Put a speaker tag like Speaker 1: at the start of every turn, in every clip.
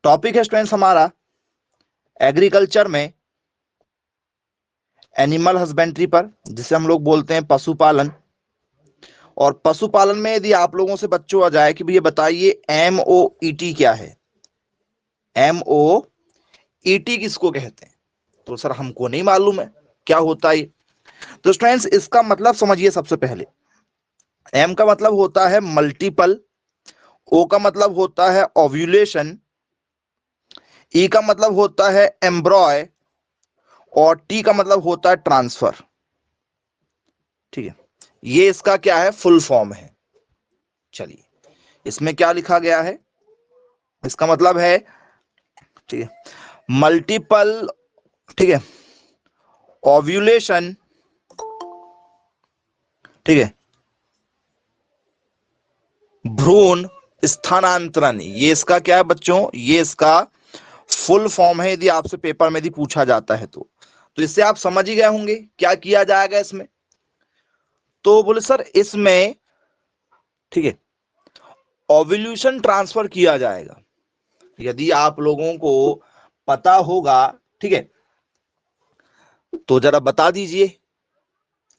Speaker 1: Topic है students हमारा agriculture में एनिमल हस्बेंड्री पर, जिसे हम लोग बोलते हैं पशुपालन। और पशुपालन में यदि आप लोगों से बच्चों आ जाए कि भैया बताइए MOET क्या है, MOET किसको कहते हैं, तो सर हमको नहीं मालूम है क्या होता है। तो स्टूडेंट्स इसका मतलब समझिए। सबसे पहले M का मतलब होता है मल्टीपल, O का मतलब होता है ओव्यूलेशन, E का मतलब होता है एम्ब्रॉय और T का मतलब होता है ट्रांसफर। ठीक है, ये इसका क्या है, फुल फॉर्म है। चलिए इसमें क्या लिखा गया है, इसका मतलब है, ठीक है, मल्टीपल, ठीक है, ओव्यूलेशन, ठीक है, भ्रूण स्थानांतरण, ये इसका क्या है बच्चों, ये इसका फुल फॉर्म है। यदि आपसे पेपर में यदि पूछा जाता है तो इससे आप समझ ही गए होंगे क्या किया जाएगा इसमें। तो बोले सर इसमें, ठीक है, ओव्यूलेशन ट्रांसफर किया जाएगा। यदि आप लोगों को पता होगा, ठीक है, तो जरा बता दीजिए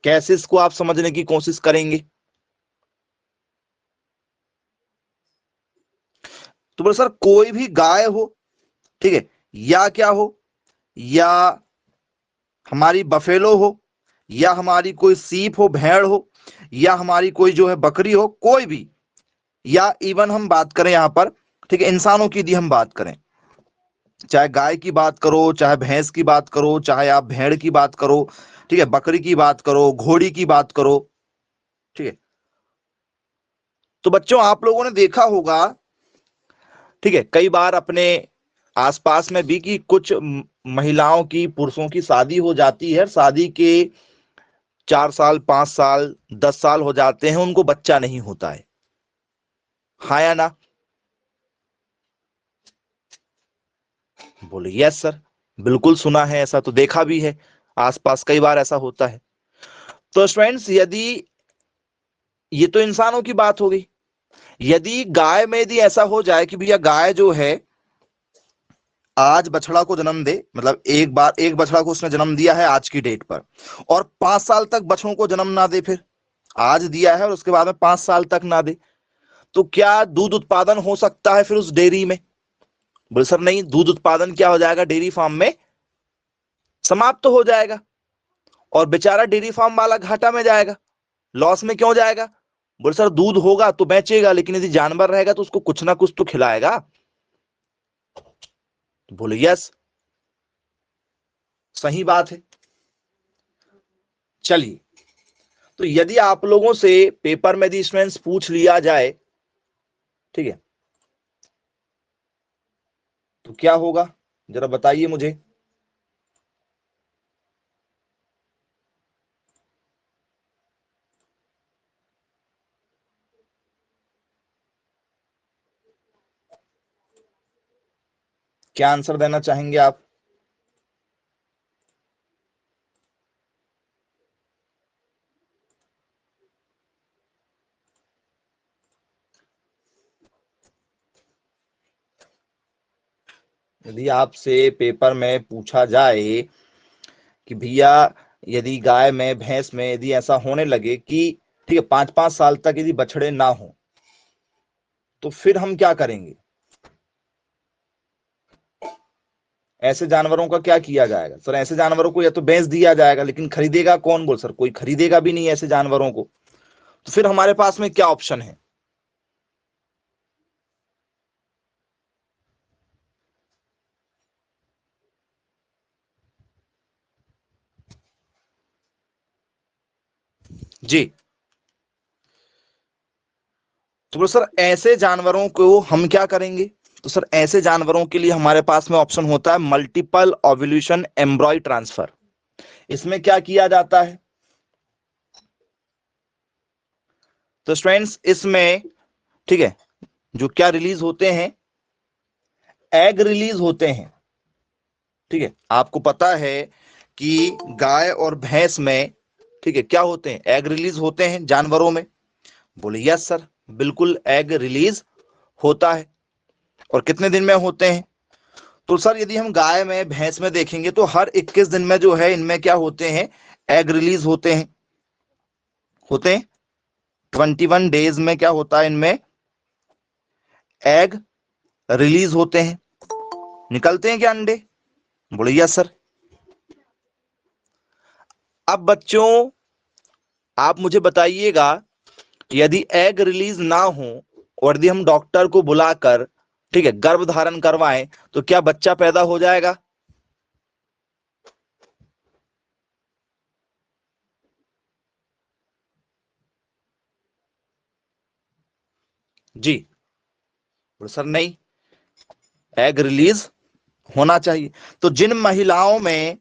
Speaker 1: कैसे इसको आप समझने की कोशिश करेंगे। तो बोले सर कोई भी गाय हो, ठीक है, या क्या हो, या हमारी बफेलो हो, या हमारी कोई सीप हो, भेड़ हो, या हमारी कोई जो है बकरी हो, कोई भी, या इवन हम बात करें यहां पर, ठीक है, इंसानों की यदि हम बात करें, चाहे गाय की बात करो, चाहे भैंस की बात करो, चाहे आप भेड़ की बात करो, ठीक है, बकरी की बात करो, घोड़ी की बात करो, ठीक है, तो बच्चों आप लोगों ने देखा होगा, ठीक है, कई बार अपने आसपास में भी कि कुछ महिलाओं की, पुरुषों की शादी हो जाती है, शादी के 4 साल, 5 साल, 10 साल हो जाते हैं, उनको बच्चा नहीं होता है, हाँ या ना। बोले यस सर, बिल्कुल सुना है, ऐसा तो देखा भी है, आसपास कई बार ऐसा होता है। तो स्टूडेंट्स यदि, ये तो इंसानों की बात हो गई, यदि गाय में यदि ऐसा हो जाए कि भैया गाय जो है आज बछड़ा को जन्म दे, मतलब एक बार एक बछड़ा को उसने जन्म दिया है आज की डेट पर, और 5 साल तक बछड़ों को जन्म ना दे, फिर आज दिया है और उसके बाद में 5 साल तक ना दे, तो क्या दूध उत्पादन हो सकता है फिर उस डेयरी में। बोले सर नहीं, दूध उत्पादन क्या हो जाएगा, डेयरी फार्म में समाप्त तो हो जाएगा, और बेचारा डेयरी फार्म वाला घाटा में जाएगा, लॉस में क्यों जाएगा। बोले सर दूध होगा तो बेचेगा, लेकिन यदि जानवर रहेगा तो उसको कुछ ना कुछ तो खिलाएगा। बोले यस, सही बात है। चलिए, तो यदि आप लोगों से पेपर में यदि स्टूडेंट्स पूछ लिया जाए, ठीक है, तो क्या होगा जरा बताइए मुझे। क्या आंसर देना चाहेंगे आप। यदि आपसे पेपर में पूछा जाए कि भैया यदि गाय में, भैंस में यदि ऐसा होने लगे कि, ठीक है, 5-5 साल तक यदि बछड़े ना हो, तो फिर हम क्या करेंगे, ऐसे जानवरों का क्या किया जाएगा। सर ऐसे जानवरों को या तो बेच दिया जाएगा, लेकिन खरीदेगा कौन, बोल सर कोई खरीदेगा भी नहीं ऐसे जानवरों को, तो फिर हमारे पास में क्या ऑप्शन है। जी, तो बोले सर ऐसे जानवरों को हम क्या करेंगे। तो सर ऐसे जानवरों के लिए हमारे पास में ऑप्शन होता है मल्टीपल ओव्यूलेशन एम्ब्रॉय ट्रांसफर। इसमें क्या किया जाता है, तो स्टूडेंट्स इसमें, ठीक है, जो क्या रिलीज होते हैं, एग रिलीज होते हैं। ठीक है, आपको पता है कि गाय और भैंस में, ठीक है, क्या होते हैं, एग रिलीज होते हैं जानवरों में। बोले यस सर, बिल्कुल एग रिलीज होता है। और कितने दिन में होते हैं, तो सर यदि हम गाय में भैंस में देखेंगे तो हर 21 दिन में जो है इनमें क्या होते हैं, एग रिलीज होते हैं। 21 डेज में क्या होता है, इनमें एग रिलीज होते हैं। निकलते हैं क्या अंडे? बोले यस सर। अब बच्चों आप मुझे बताइएगा, यदि एग रिलीज ना हो और यदि हम डॉक्टर को बुलाकर, ठीक है, गर्भ धारण करवाएं तो क्या बच्चा पैदा हो जाएगा? जी बोले सर नहीं, एग रिलीज होना चाहिए। तो जिन महिलाओं में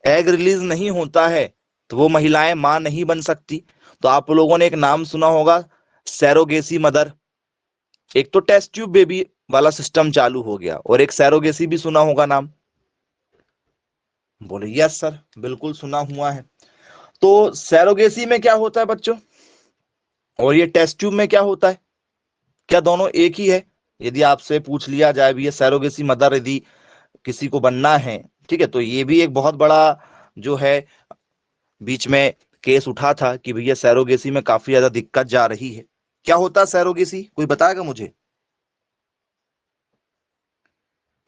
Speaker 1: एग रिलीज नहीं होता है तो वो महिलाएं मां नहीं बन सकती। तो आप लोगों ने एक नाम सुना होगा, सैरोगेसी मदर। एक तो टेस्ट ट्यूब बेबी वाला सिस्टम चालू हो गया और एक सैरोगेसी भी सुना होगा नाम। बोले यस सर, बिल्कुल सुना हुआ है। तो सैरोगेसी में क्या होता है बच्चों, और ये टेस्ट ट्यूब में क्या होता है? क्या दोनों एक ही है? यदि आपसे पूछ लिया जाए भी ये सैरोगेसी मदर यदि किसी को बनना है, ठीक है, तो ये भी एक बहुत बड़ा जो है बीच में केस उठा था कि भैया सैरोगेसी में काफी ज्यादा दिक्कत जा रही है। क्या होता है सैरोगेसी, कोई बताएगा मुझे?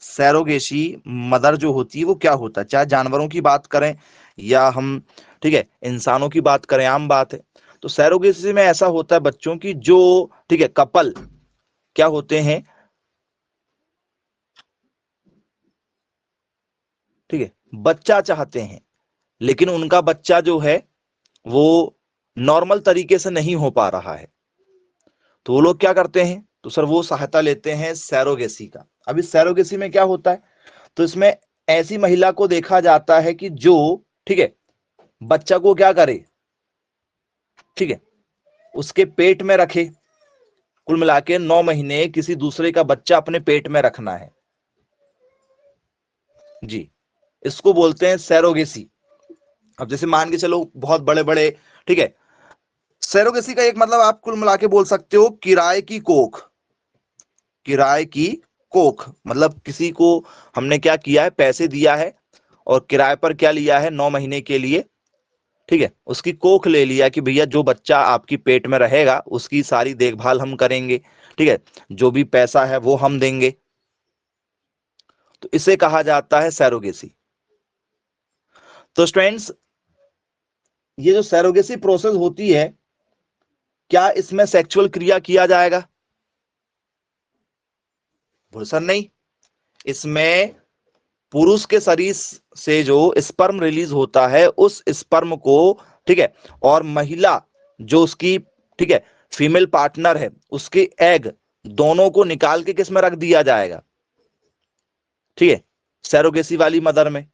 Speaker 1: सैरोगेसी मदर जो होती है वो क्या होता है, चाहे जानवरों की बात करें या हम, ठीक है, इंसानों की बात करें, आम बात है। तो सैरोगेसी में ऐसा होता है बच्चों की जो, ठीक है, कपल क्या होते हैं, ठीक है, बच्चा चाहते हैं लेकिन उनका बच्चा जो है वो नॉर्मल तरीके से नहीं हो पा रहा है, तो वो लोग क्या करते हैं, तो सर वो सहायता लेते हैं सैरोगेसी का। अब इस सैरोगेसी में क्या होता है, तो इसमें ऐसी महिला को देखा जाता है कि जो, ठीक है, बच्चा को क्या करे, ठीक है, उसके पेट में रखे। कुल मिला के 9 महीने किसी दूसरे का बच्चा अपने पेट में रखना है। जी, इसको बोलते हैं सैरोगेसी। अब जैसे मान के चलो बहुत बड़े बड़े, ठीक है, सैरोगेसी का एक मतलब आप कुल मिला के बोल सकते हो किराए की कोख। किराए की कोख मतलब किसी को हमने क्या किया है, पैसे दिया है और किराए पर क्या लिया है, 9 महीने के लिए, ठीक है, उसकी कोख ले लिया कि भैया जो बच्चा आपकी पेट में रहेगा उसकी सारी देखभाल हम करेंगे, ठीक है, जो भी पैसा है वो हम देंगे। तो इसे कहा जाता है सैरोगेसी। तो स्टूडेंट्स, ये जो सैरोगेसी प्रोसेस होती है, क्या इसमें सेक्सुअल क्रिया किया जाएगा? बोले सर नहीं, इसमें पुरुष के शरीर से जो स्पर्म रिलीज होता है उस स्पर्म को, ठीक है, और महिला जो उसकी, ठीक है, फीमेल पार्टनर है उसके एग दोनों को निकाल के किस में रख दिया जाएगा, ठीक है, सैरोगेसी वाली मदर में।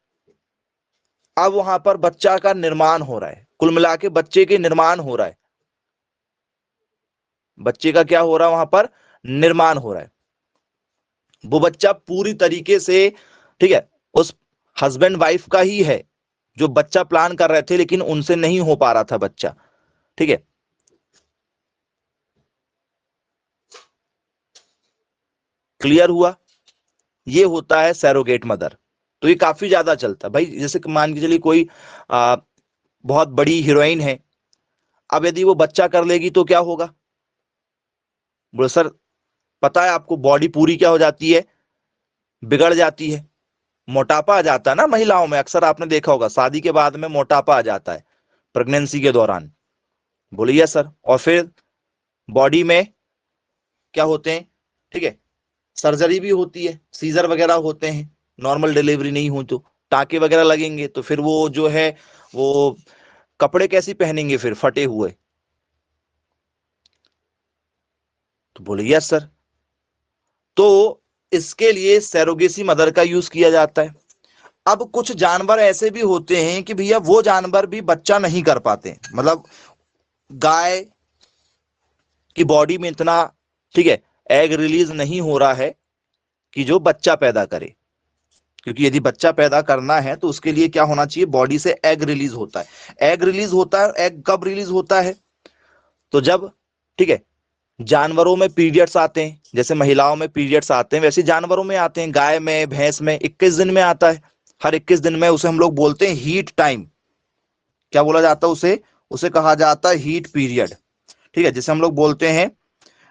Speaker 1: अब वहां पर बच्चा का निर्माण हो रहा है, कुल मिला के बच्चे के निर्माण हो रहा है। बच्चे का क्या हो रहा है, वहां पर निर्माण हो रहा है। वो बच्चा पूरी तरीके से, ठीक है, उस हस्बैंड वाइफ का ही है जो बच्चा प्लान कर रहे थे लेकिन उनसे नहीं हो पा रहा था बच्चा, ठीक है। क्लियर हुआ? ये होता है सैरोगेट मदर। तो ये काफी ज्यादा चलता है भाई। जैसे कि मान के चलिए कोई आ, बहुत बड़ी हीरोइन है, अब यदि वो बच्चा कर लेगी तो क्या होगा? बोले सर पता है आपको, बॉडी पूरी क्या हो जाती है, बिगड़ जाती है, मोटापा आ जाता है ना महिलाओं में। अक्सर आपने देखा होगा शादी के बाद में मोटापा आ जाता है प्रेगनेंसी के दौरान। बोलिए सर, और फिर बॉडी में क्या होते हैं, ठीक है, सर्जरी भी होती है, सीजर वगैरह होते हैं, नॉर्मल डिलीवरी नहीं हो तो टाके वगैरह लगेंगे, तो फिर वो जो है वो कपड़े कैसी पहनेंगे फिर, फटे हुए। तो बोले यस सर। तो इसके लिए सैरोगेसी मदर का यूज किया जाता है। अब कुछ जानवर ऐसे भी होते हैं कि भैया वो जानवर भी बच्चा नहीं कर पाते, मतलब गाय की बॉडी में इतना, ठीक है, एग रिलीज नहीं हो रहा है कि जो बच्चा पैदा करे। क्योंकि यदि बच्चा पैदा करना है तो उसके लिए क्या होना चाहिए, बॉडी से एग रिलीज होता है। एग रिलीज होता है, एग कब रिलीज होता है, तो जब, ठीक है, जानवरों में पीरियड्स आते हैं, जैसे महिलाओं में पीरियड्स आते हैं वैसे जानवरों में आते हैं। गाय में, भैंस में 21 दिन में आता है। हर 21 दिन में उसे हम लोग बोलते हैं हीट टाइम। क्या बोला जाता है उसे? उसे कहा जाता है हीट पीरियड। ठीक है, जिसे हम लोग बोलते हैं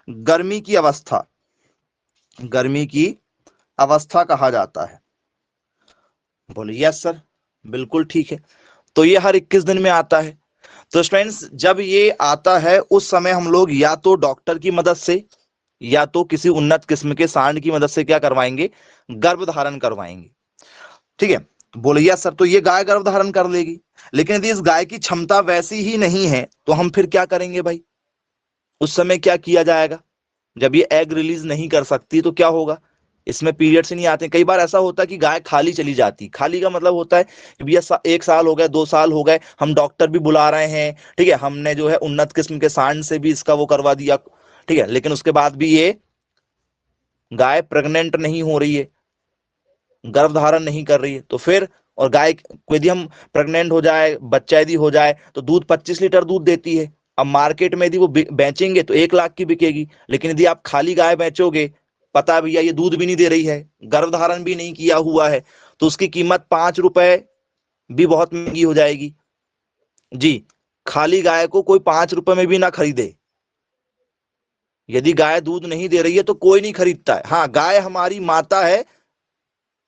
Speaker 1: गर्मी की अवस्था। गर्मी की अवस्था कहा जाता है। बोले यस सर, बिल्कुल ठीक है। तो ये हर 21 दिन में आता है। तो स्टूडेंट्स, जब ये आता है उस समय हम लोग या तो डॉक्टर की मदद से या तो किसी उन्नत किस्म के सांड की मदद से क्या करवाएंगे? गर्भ धारण करवाएंगे। ठीक है, बोले यस सर। तो ये गाय गर्भ धारण कर लेगी, लेकिन यदि इस गाय की क्षमता वैसी ही नहीं है तो हम फिर क्या करेंगे भाई? उस समय क्या किया जाएगा? जब ये एग रिलीज नहीं कर सकती तो क्या होगा? इसमें पीरियड्स नहीं आते। कई बार ऐसा होता है कि गाय खाली चली जाती। खाली का मतलब होता है कि भैया 1 साल हो गए, 2 साल हो गए, हम डॉक्टर भी बुला रहे हैं, ठीक है, हमने जो है उन्नत किस्म के सांड से भी इसका वो करवा दिया, ठीक है, लेकिन उसके बाद भी ये गाय प्रेग्नेंट नहीं हो रही है, गर्भ धारण नहीं कर रही है। तो फिर, और गाय को यदि हम प्रेग्नेंट हो जाए, बच्चा यदि हो जाए तो दूध 25 लीटर दूध देती है। अब मार्केट में यदि वो बेचेंगे तो 1 लाख की बिकेगी, लेकिन यदि आप खाली गाय बेचोगे, पता है भैया ये दूध भी नहीं दे रही है, गर्भ धारण भी नहीं किया हुआ है, तो उसकी कीमत 5 रुपए भी बहुत महंगी हो जाएगी। जी, खाली गाय को कोई 5 रुपए में भी ना खरीदे। यदि गाय दूध नहीं दे रही है तो कोई नहीं खरीदता है। हाँ, गाय हमारी माता है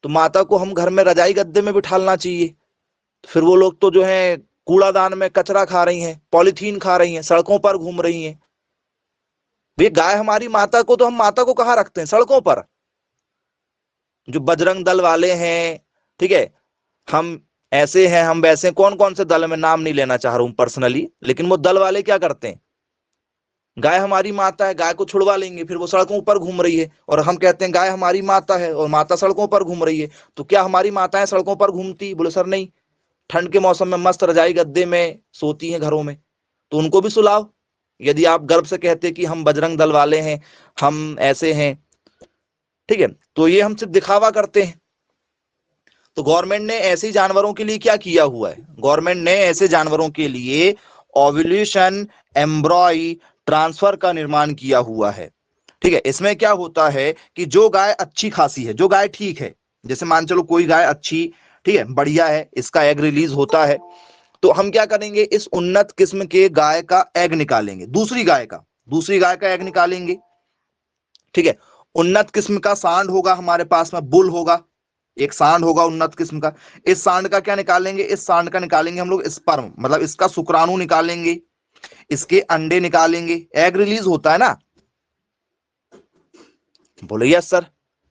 Speaker 1: तो माता को हम घर में रजाई गद्दे में बिठालना चाहिए। फिर वो लोग तो जो है कूड़ादान में कचरा खा रही हैं, पॉलीथीन खा रही हैं, सड़कों पर घूम रही हैं। ये गाय हमारी माता को, तो हम माता को कहाँ रखते हैं? सड़कों पर। जो बजरंग दल वाले हैं, ठीक है, हम ऐसे हैं, हम वैसे, कौन कौन से दल में नाम नहीं लेना चाह रहा हूं पर्सनली, लेकिन वो दल वाले क्या करते हैं? गाय हमारी माता है, गाय को छुड़वा लेंगे, फिर वो सड़कों पर घूम रही है, और हम कहते हैं गाय हमारी माता है और माता सड़कों पर घूम रही है। तो क्या हमारी माताएं सड़कों पर घूमती? बोले सर नहीं, ठंड के मौसम में मस्त रजाई गद्दे में सोती हैं घरों में। तो उनको भी सुलाओ। यदि आप गर्व से कहते कि हम बजरंग दल वाले हैं, हम ऐसे हैं, ठीक है, तो ये हम सिर्फ दिखावा करते हैं। तो गवर्नमेंट ने ऐसे जानवरों के लिए क्या किया हुआ है? गवर्नमेंट ने ऐसे जानवरों के लिए ओव्यूलेशन एम्ब्रॉय ट्रांसफर का निर्माण किया हुआ है। ठीक है, इसमें क्या होता है कि जो गाय अच्छी खासी है, जो गाय ठीक है, जैसे मान चलो कोई गाय अच्छी, ठीक है, बढ़िया है, इसका एग रिलीज होता है, तो हम क्या करेंगे? इस उन्नत किस्म के गाय का एग निकालेंगे, दूसरी गाय का एग निकालेंगे। ठीक है, उन्नत किस्म का सांड होगा हमारे पास में, बुल होगा, एक सांड होगा उन्नत किस्म का। इस सांड का क्या निकालेंगे? इस सांड का निकालेंगे हम लोग स्पर्म, मतलब इसका शुक्राणु निकालेंगे, इसके अंडे निकालेंगे। एग रिलीज होता है ना? बोले यस सर,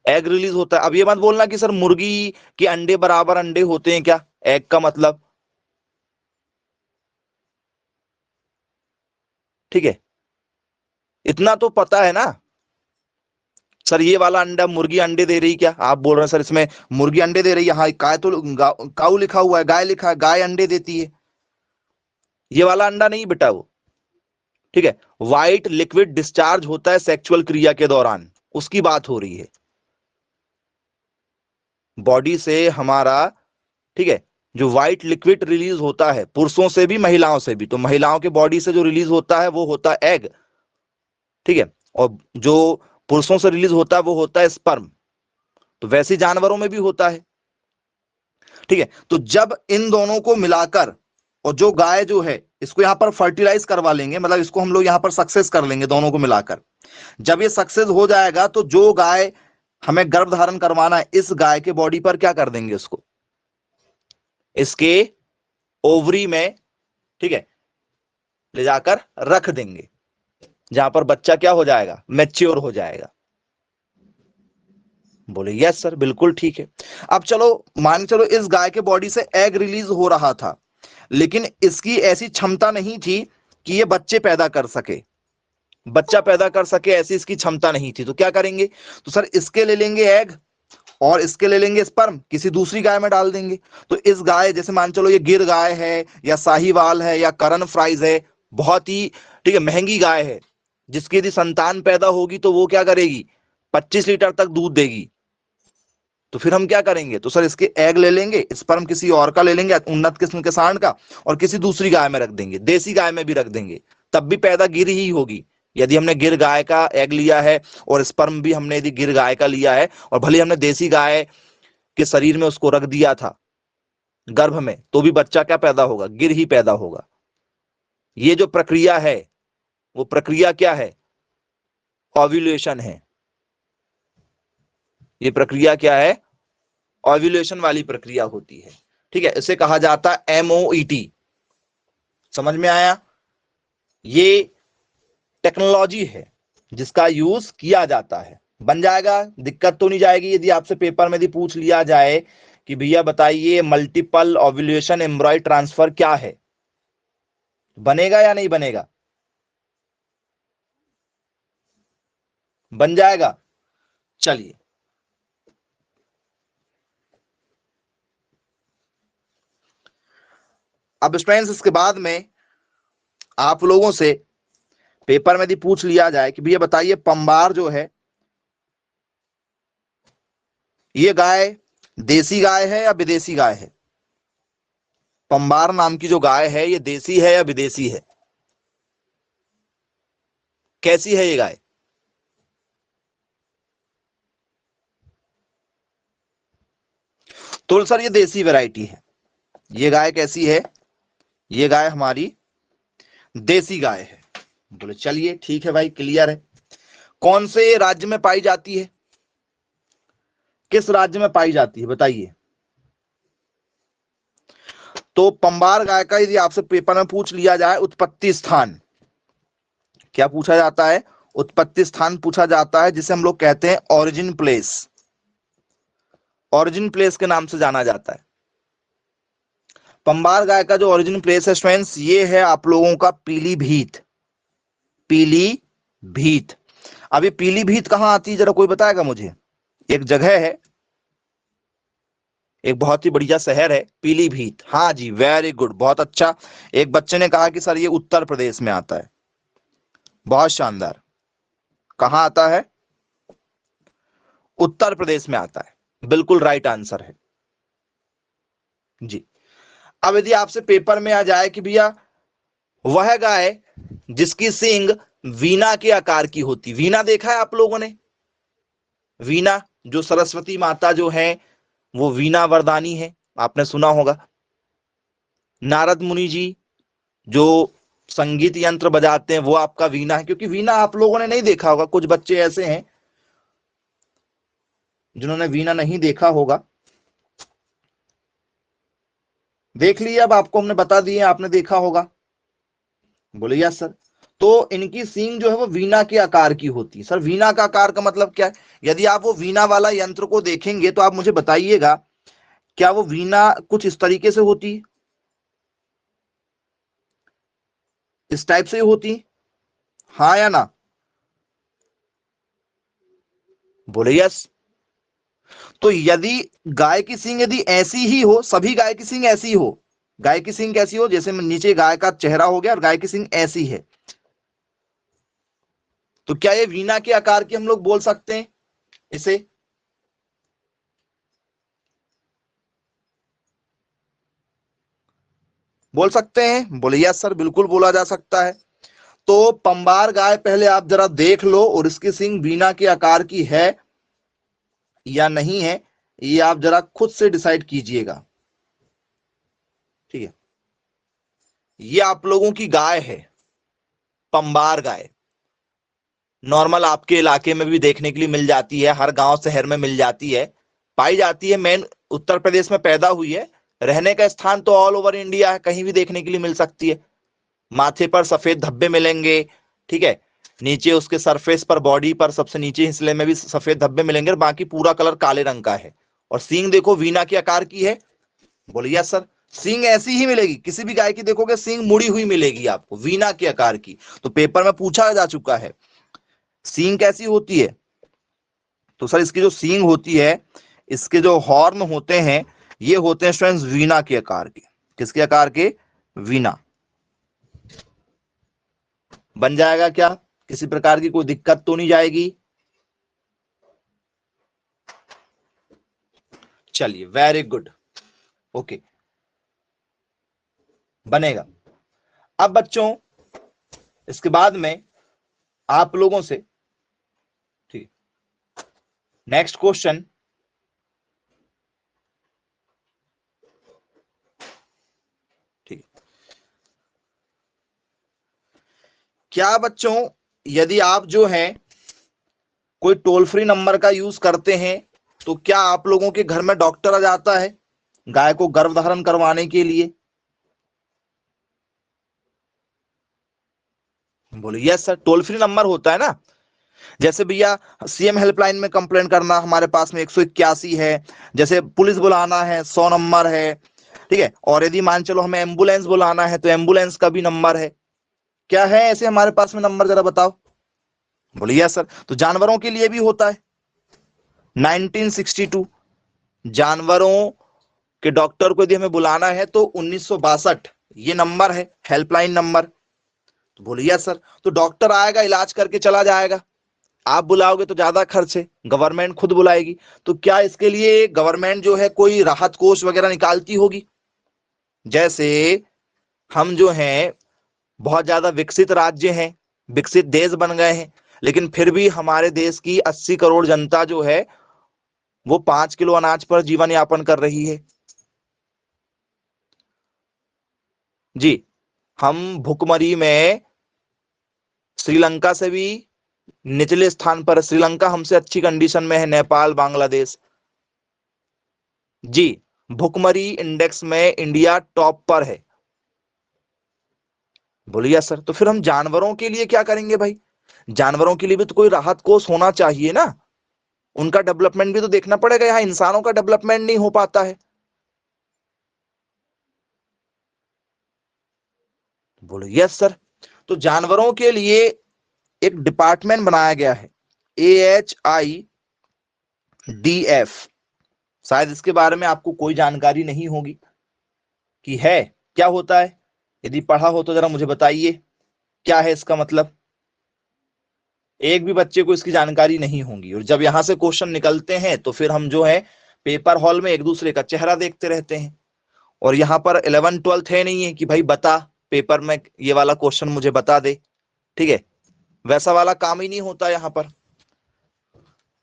Speaker 1: एग रिलीज होता है। अब ये मत बोलना कि सर मुर्गी के अंडे बराबर अंडे होते हैं क्या, एग का मतलब, ठीक है, इतना तो पता है ना। सर ये वाला अंडा, मुर्गी अंडे दे रही, क्या आप बोल रहे हैं सर इसमें मुर्गी अंडे दे रही है? हाँ, गाय तो काऊ लिखा हुआ है, गाय लिखा है, गाय अंडे देती है। ये वाला अंडा नहीं बेटा वो, ठीक है, व्हाइट लिक्विड डिस्चार्ज होता है सेक्सुअल क्रिया के दौरान, उसकी बात हो रही है। बॉडी से हमारा, ठीक है, जो व्हाइट लिक्विड रिलीज होता है पुरुषों से भी महिलाओं से भी, तो महिलाओं के बॉडी से जो रिलीज होता है वो होता है एग, ठीक है, और जो पुरुषों से रिलीज होता है वो होता है स्पर्म। तो वैसे जानवरों में भी होता है। ठीक है, तो जब इन दोनों को मिलाकर, और जो गाय जो है इसको यहां पर फर्टिलाइज करवा लेंगे, मतलब इसको हम लोग यहां पर सक्सेस कर लेंगे दोनों को मिलाकर। जब ये सक्सेस हो जाएगा तो जो गाय हमें गर्भ धारण करवाना है, इस गाय के बॉडी पर क्या कर देंगे? उसको इसके ओवरी में, ठीक है, ले जाकर रख देंगे, जहां पर बच्चा क्या हो जाएगा? मैच्योर हो जाएगा। बोले यस सर, बिल्कुल ठीक है। अब चलो, मान चलो इस गाय के बॉडी से एग रिलीज हो रहा था, लेकिन इसकी ऐसी क्षमता नहीं थी कि ये बच्चे पैदा कर सके, बच्चा पैदा कर सके, ऐसी इसकी क्षमता नहीं थी। तो क्या करेंगे? तो सर इसके ले लेंगे एग और इसके ले लेंगे स्पर्म, किसी दूसरी गाय में डाल देंगे। तो इस गाय, जैसे मान चलो ये गिर गाय है या साहीवाल है या करन फ्राइज है, बहुत ही, ठीक है, महंगी गाय है, जिसकी यदि संतान पैदा होगी तो वो क्या करेगी? 25 लीटर तक दूध देगी। तो फिर हम क्या करेंगे? तो सर इसके एग ले लेंगे, स्पर्म किसी और का ले लेंगे, उन्नत किस्म के सांड का, और किसी दूसरी गाय में रख देंगे, देसी गाय में भी रख देंगे, तब भी पैदा गिर ही होगी, यदि हमने गिर गाय का एग लिया है और स्पर्म भी हमने यदि गिर गाय का लिया है और भले हमने देसी गाय के शरीर में उसको रख दिया था गर्भ में, तो भी बच्चा क्या पैदा होगा? गिर ही पैदा होगा। ये जो प्रक्रिया है वो प्रक्रिया क्या है? ओव्यूलेशन है। ये प्रक्रिया क्या है? ओव्यूलेशन वाली प्रक्रिया होती है। ठीक है, इसे कहा जाता है MOET। समझ में आया? ये टेक्नोलॉजी है जिसका यूज किया जाता है। बन जाएगा, दिक्कत तो नहीं जाएगी यदि आपसे पेपर में यदि पूछ लिया जाए कि भैया बताइए मल्टीपल ओव्यूलेशन एम्ब्रॉय ट्रांसफर क्या है? बनेगा या नहीं बनेगा? बन जाएगा। चलिए, अब स्टूडेंट्स इसके बाद में आप लोगों से पेपर में यदि पूछ लिया जाए कि भैया बताइए पंबार जो है ये गाय देसी गाय है या विदेशी गाय है? पंबार नाम की जो गाय है ये देसी है या विदेशी है? कैसी है ये गाय? तो सर ये देसी वैरायटी है। ये गाय कैसी है? ये गाय हमारी देसी गाय है। बोले चलिए ठीक है भाई, क्लियर है। कौन से राज्य में पाई जाती है? किस राज्य में पाई जाती है बताइए? तो पंबार गाय का यदि आपसे पेपर में पूछ लिया जाए उत्पत्ति स्थान, क्या पूछा जाता है? उत्पत्ति स्थान पूछा जाता है, जिसे हम लोग कहते हैं ओरिजिन प्लेस। ओरिजिन प्लेस के नाम से जाना जाता है। पंबार गाय का जो ओरिजिन प्लेस है स्टूडेंट्स, ये है आप लोगों का पीलीभीत। पीलीभीत। अब ये पीलीभीत कहां आती है जरा कोई बताएगा मुझे? एक जगह है, एक बहुत ही बढ़िया शहर है पीलीभीत। हाँ जी, वेरी गुड, बहुत अच्छा। एक बच्चे ने कहा कि सर ये उत्तर प्रदेश में आता है। बहुत शानदार। कहां आता है? उत्तर प्रदेश में आता है। बिल्कुल राइट आंसर है जी। अब यदि आपसे पेपर में आ जाए कि भैया वह गाय जिसकी सींग वीणा के आकार की होती, वीणा देखा है आप लोगों ने? वीणा, जो सरस्वती माता जो है वो वीणा वरदानी है, आपने सुना होगा। नारद मुनि जी जो संगीत यंत्र बजाते हैं वो आपका वीणा है, क्योंकि वीणा आप लोगों ने नहीं देखा होगा। कुछ बच्चे ऐसे हैं जिन्होंने वीणा नहीं देखा होगा। देख लिया, अब आपको हमने बता दिए, आपने देखा होगा। बोले यस सर। तो इनकी सींग जो है वो वीणा के आकार की होती है। सर वीणा का आकार का मतलब क्या है? यदि आप वो वीणा वाला यंत्र को देखेंगे तो आप मुझे बताइएगा, क्या वो वीणा कुछ इस तरीके से होती है? इस टाइप से होती? हाँ या ना? बोले यस। तो यदि गाय की सींग यदि ऐसी ही हो, सभी गाय की सींग ऐसी हो, गाय की सींग कैसी हो? जैसे नीचे गाय का चेहरा हो गया और गाय की सींग ऐसी है, तो क्या ये वीणा के आकार की हम लोग बोल सकते हैं इसे? बोल सकते हैं? बोले यस सर, बिल्कुल बोला जा सकता है। तो पंबार गाय पहले आप जरा देख लो और इसकी सींग वीणा के आकार की है या नहीं है, ये आप जरा खुद से डिसाइड कीजिएगा। ठीक है, ये आप लोगों की गाय है, पंबार गाय। नॉर्मल आपके इलाके में भी देखने के लिए मिल जाती है, हर गांव शहर में मिल जाती है, पाई जाती है। मेन उत्तर प्रदेश में पैदा हुई है, रहने का स्थान तो ऑल ओवर इंडिया है, कहीं भी देखने के लिए मिल सकती है। माथे पर सफेद धब्बे मिलेंगे, ठीक है, नीचे उसके सरफेस पर, बॉडी पर सबसे नीचे हिस्से में भी सफेद धब्बे मिलेंगे, और बाकी पूरा कलर काले रंग का है। और सींग देखो वीणा के आकार की है। बोलिए यस सर। सींग ऐसी ही मिलेगी, किसी भी गाय की देखोगे सींग मुड़ी हुई मिलेगी आपको, वीणा के आकार की। तो पेपर में पूछा जा चुका है सींग कैसी होती है। तो सर इसकी जो सींग होती है, इसके जो हॉर्न होते हैं, ये होते हैं स्टूडेंट्स वीणा के आकार के। किसके आकार के? वीणा। बन जाएगा क्या? किसी प्रकार की कोई दिक्कत तो नहीं जाएगी? चलिए, वेरी गुड, ओके, बनेगा। अब बच्चों इसके बाद में आप लोगों से। ठीक, नेक्स्ट क्वेश्चन। ठीक, क्या बच्चों यदि आप जो है कोई टोल फ्री नंबर का यूज करते हैं तो क्या आप लोगों के घर में डॉक्टर आ जाता है गाय को गर्भधारण करवाने के लिए? बोले yes sir, toll free number होता है ना। जैसे भैया सीएम हेल्पलाइन में कंप्लेंट करना, हमारे पास में 181 है। जैसे पुलिस बुलाना है 100 नंबर है। ठीक है, और यदि मान चलो हमें एम्बुलेंस बुलाना है तो एम्बुलेंस का भी नंबर है। क्या है ऐसे हमारे पास में नंबर, जरा बताओ। बोले यस सर। तो जानवरों के लिए भी होता है 1962। जानवरों के डॉक्टर को यदि हमें बुलाना है तो 1962 ये नंबर है, हेल्पलाइन नंबर। तो बोले यस सर। तो डॉक्टर आएगा, इलाज करके चला जाएगा। आप बुलाओगे तो ज्यादा खर्च है, गवर्नमेंट खुद बुलाएगी। तो क्या इसके लिए गवर्नमेंट जो है कोई राहत कोष वगैरह निकालती होगी? जैसे हम जो हैं बहुत ज्यादा विकसित राज्य हैं, विकसित देश बन गए हैं, लेकिन फिर भी हमारे देश की 80 करोड़ जनता जो है वो 5 किलो अनाज पर जीवन यापन कर रही है। जी, हम भुखमरी में श्रीलंका से भी निचले स्थान पर, श्रीलंका हमसे अच्छी कंडीशन में है, नेपाल, बांग्लादेश। जी, भुखमरी इंडेक्स में इंडिया टॉप पर है। बोलिए सर। तो फिर हम जानवरों के लिए क्या करेंगे भाई? जानवरों के लिए भी तो कोई राहत कोष होना चाहिए ना, उनका डेवलपमेंट भी तो देखना पड़ेगा। यहाँ इंसानों का डेवलपमेंट नहीं हो पाता है। बोले यस सर। तो जानवरों के लिए एक डिपार्टमेंट बनाया गया है, AHIDF। शायद इसके बारे में आपको कोई जानकारी नहीं होगी कि है क्या होता है। यदि पढ़ा हो तो जरा मुझे बताइए क्या है इसका मतलब। एक भी बच्चे को इसकी जानकारी नहीं होगी, और जब यहां से क्वेश्चन निकलते हैं तो फिर हम जो है पेपर हॉल में एक दूसरे का चेहरा देखते रहते हैं। और यहाँ पर 11th 12th है नहीं है कि भाई बता, पेपर में ये वाला क्वेश्चन मुझे बता दे। ठीक है, वैसा वाला काम ही नहीं होता यहाँ पर।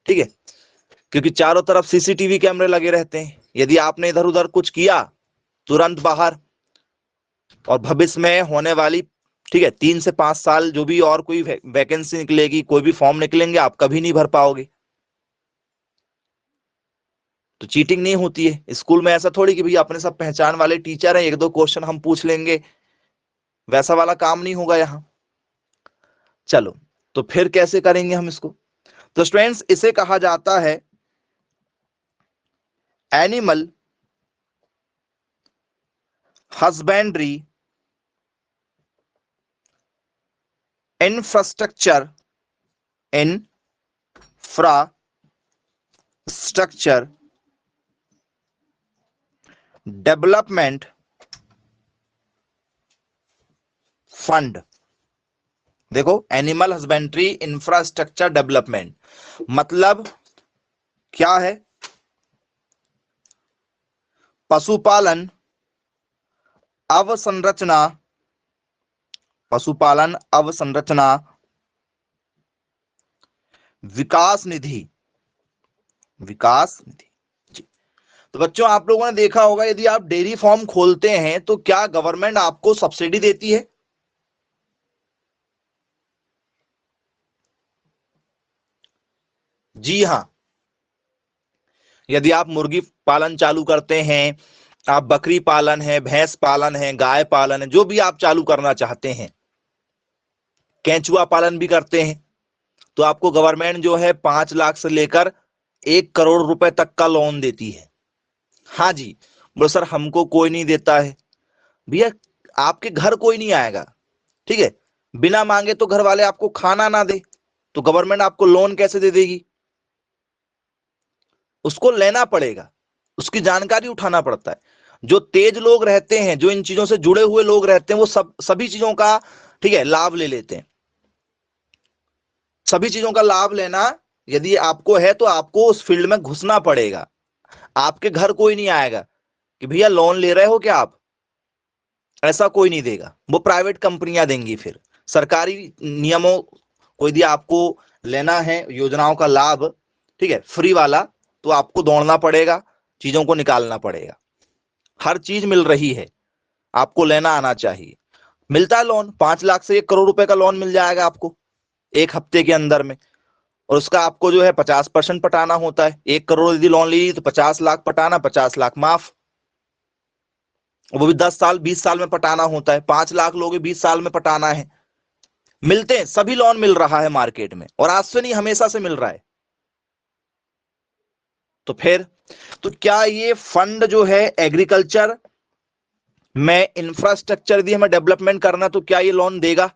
Speaker 1: ठीक है, क्योंकि चारों तरफ सीसीटीवी कैमरे लगे रहते हैं। यदि आपने इधर उधर कुछ किया तुरंत बाहर। और भविष्य में होने वाली, ठीक है, 3 से 5 साल जो भी और कोई वैकेंसी निकलेगी, कोई भी फॉर्म निकलेंगे, आप कभी नहीं भर पाओगे। तो चीटिंग नहीं होती है स्कूल में। ऐसा थोड़ी कि भैया अपने सब पहचान वाले टीचर हैं, एक दो क्वेश्चन हम पूछ लेंगे, वैसा वाला काम नहीं होगा यहाँ। चलो, तो फिर कैसे करेंगे हम इसको? तो स्टूडेंट्स, इसे कहा जाता है animal husbandry infrastructure, infrastructure development fund. देखो, एनिमल हस्बेंड्री इंफ्रास्ट्रक्चर डेवलपमेंट मतलब क्या है? पशुपालन अवसंरचना, पशुपालन अवसंरचना विकास निधि, विकास निधि। जी। तो बच्चों, आप लोगों ने देखा होगा यदि आप डेयरी फार्म खोलते हैं तो क्या गवर्नमेंट आपको सब्सिडी देती है? जी हाँ। यदि आप मुर्गी पालन चालू करते हैं, आप बकरी पालन है, भैंस पालन है, गाय पालन है, जो भी आप चालू करना चाहते हैं, केंचुआ पालन भी करते हैं, तो आपको गवर्नमेंट जो है 5 लाख से लेकर 1 करोड़ रुपए तक का लोन देती है। हाँ जी। बोलो सर हमको कोई नहीं देता है। भैया, आपके घर कोई नहीं आएगा, ठीक है, बिना मांगे तो घर वाले आपको खाना ना दे तो गवर्नमेंट आपको लोन कैसे दे देगी? उसको लेना पड़ेगा, उसकी जानकारी उठाना पड़ता है। जो तेज लोग रहते हैं, जो इन चीजों से जुड़े हुए लोग रहते हैं, वो सभी चीजों का, ठीक है, लाभ ले लेते हैं। सभी चीजों का लाभ लेना यदि आपको है तो आपको उस फील्ड में घुसना पड़ेगा। आपके घर कोई नहीं आएगा कि भैया लोन ले रहे हो क्या आप, ऐसा कोई नहीं देगा। वो प्राइवेट कंपनियां देंगी। फिर सरकारी नियमों कोई यदि आपको लेना है योजनाओं का लाभ, ठीक है, फ्री वाला, तो आपको दौड़ना पड़ेगा, चीजों को निकालना पड़ेगा। हर चीज मिल रही है, आपको लेना आना चाहिए। मिलता है लोन, 5 लाख से 1 करोड़ रुपए का लोन मिल जाएगा आपको 1 हफ्ते के अंदर में, और उसका आपको जो है 50% पटाना होता है। 1 करोड़ यदि लोन ली तो 50 लाख पटाना, 50 लाख माफ, वो भी 10 साल 20 साल में पटाना होता है। 5 लाख लोगे 20 साल में पटाना है। मिलते हैं, सभी लोन मिल रहा है मार्केट में, और आज से नहीं हमेशा से मिल रहा है। तो फिर तो क्या ये फंड जो है एग्रीकल्चर में इंफ्रास्ट्रक्चर यदि हमें डेवलपमेंट करना, तो क्या ये लोन देगा?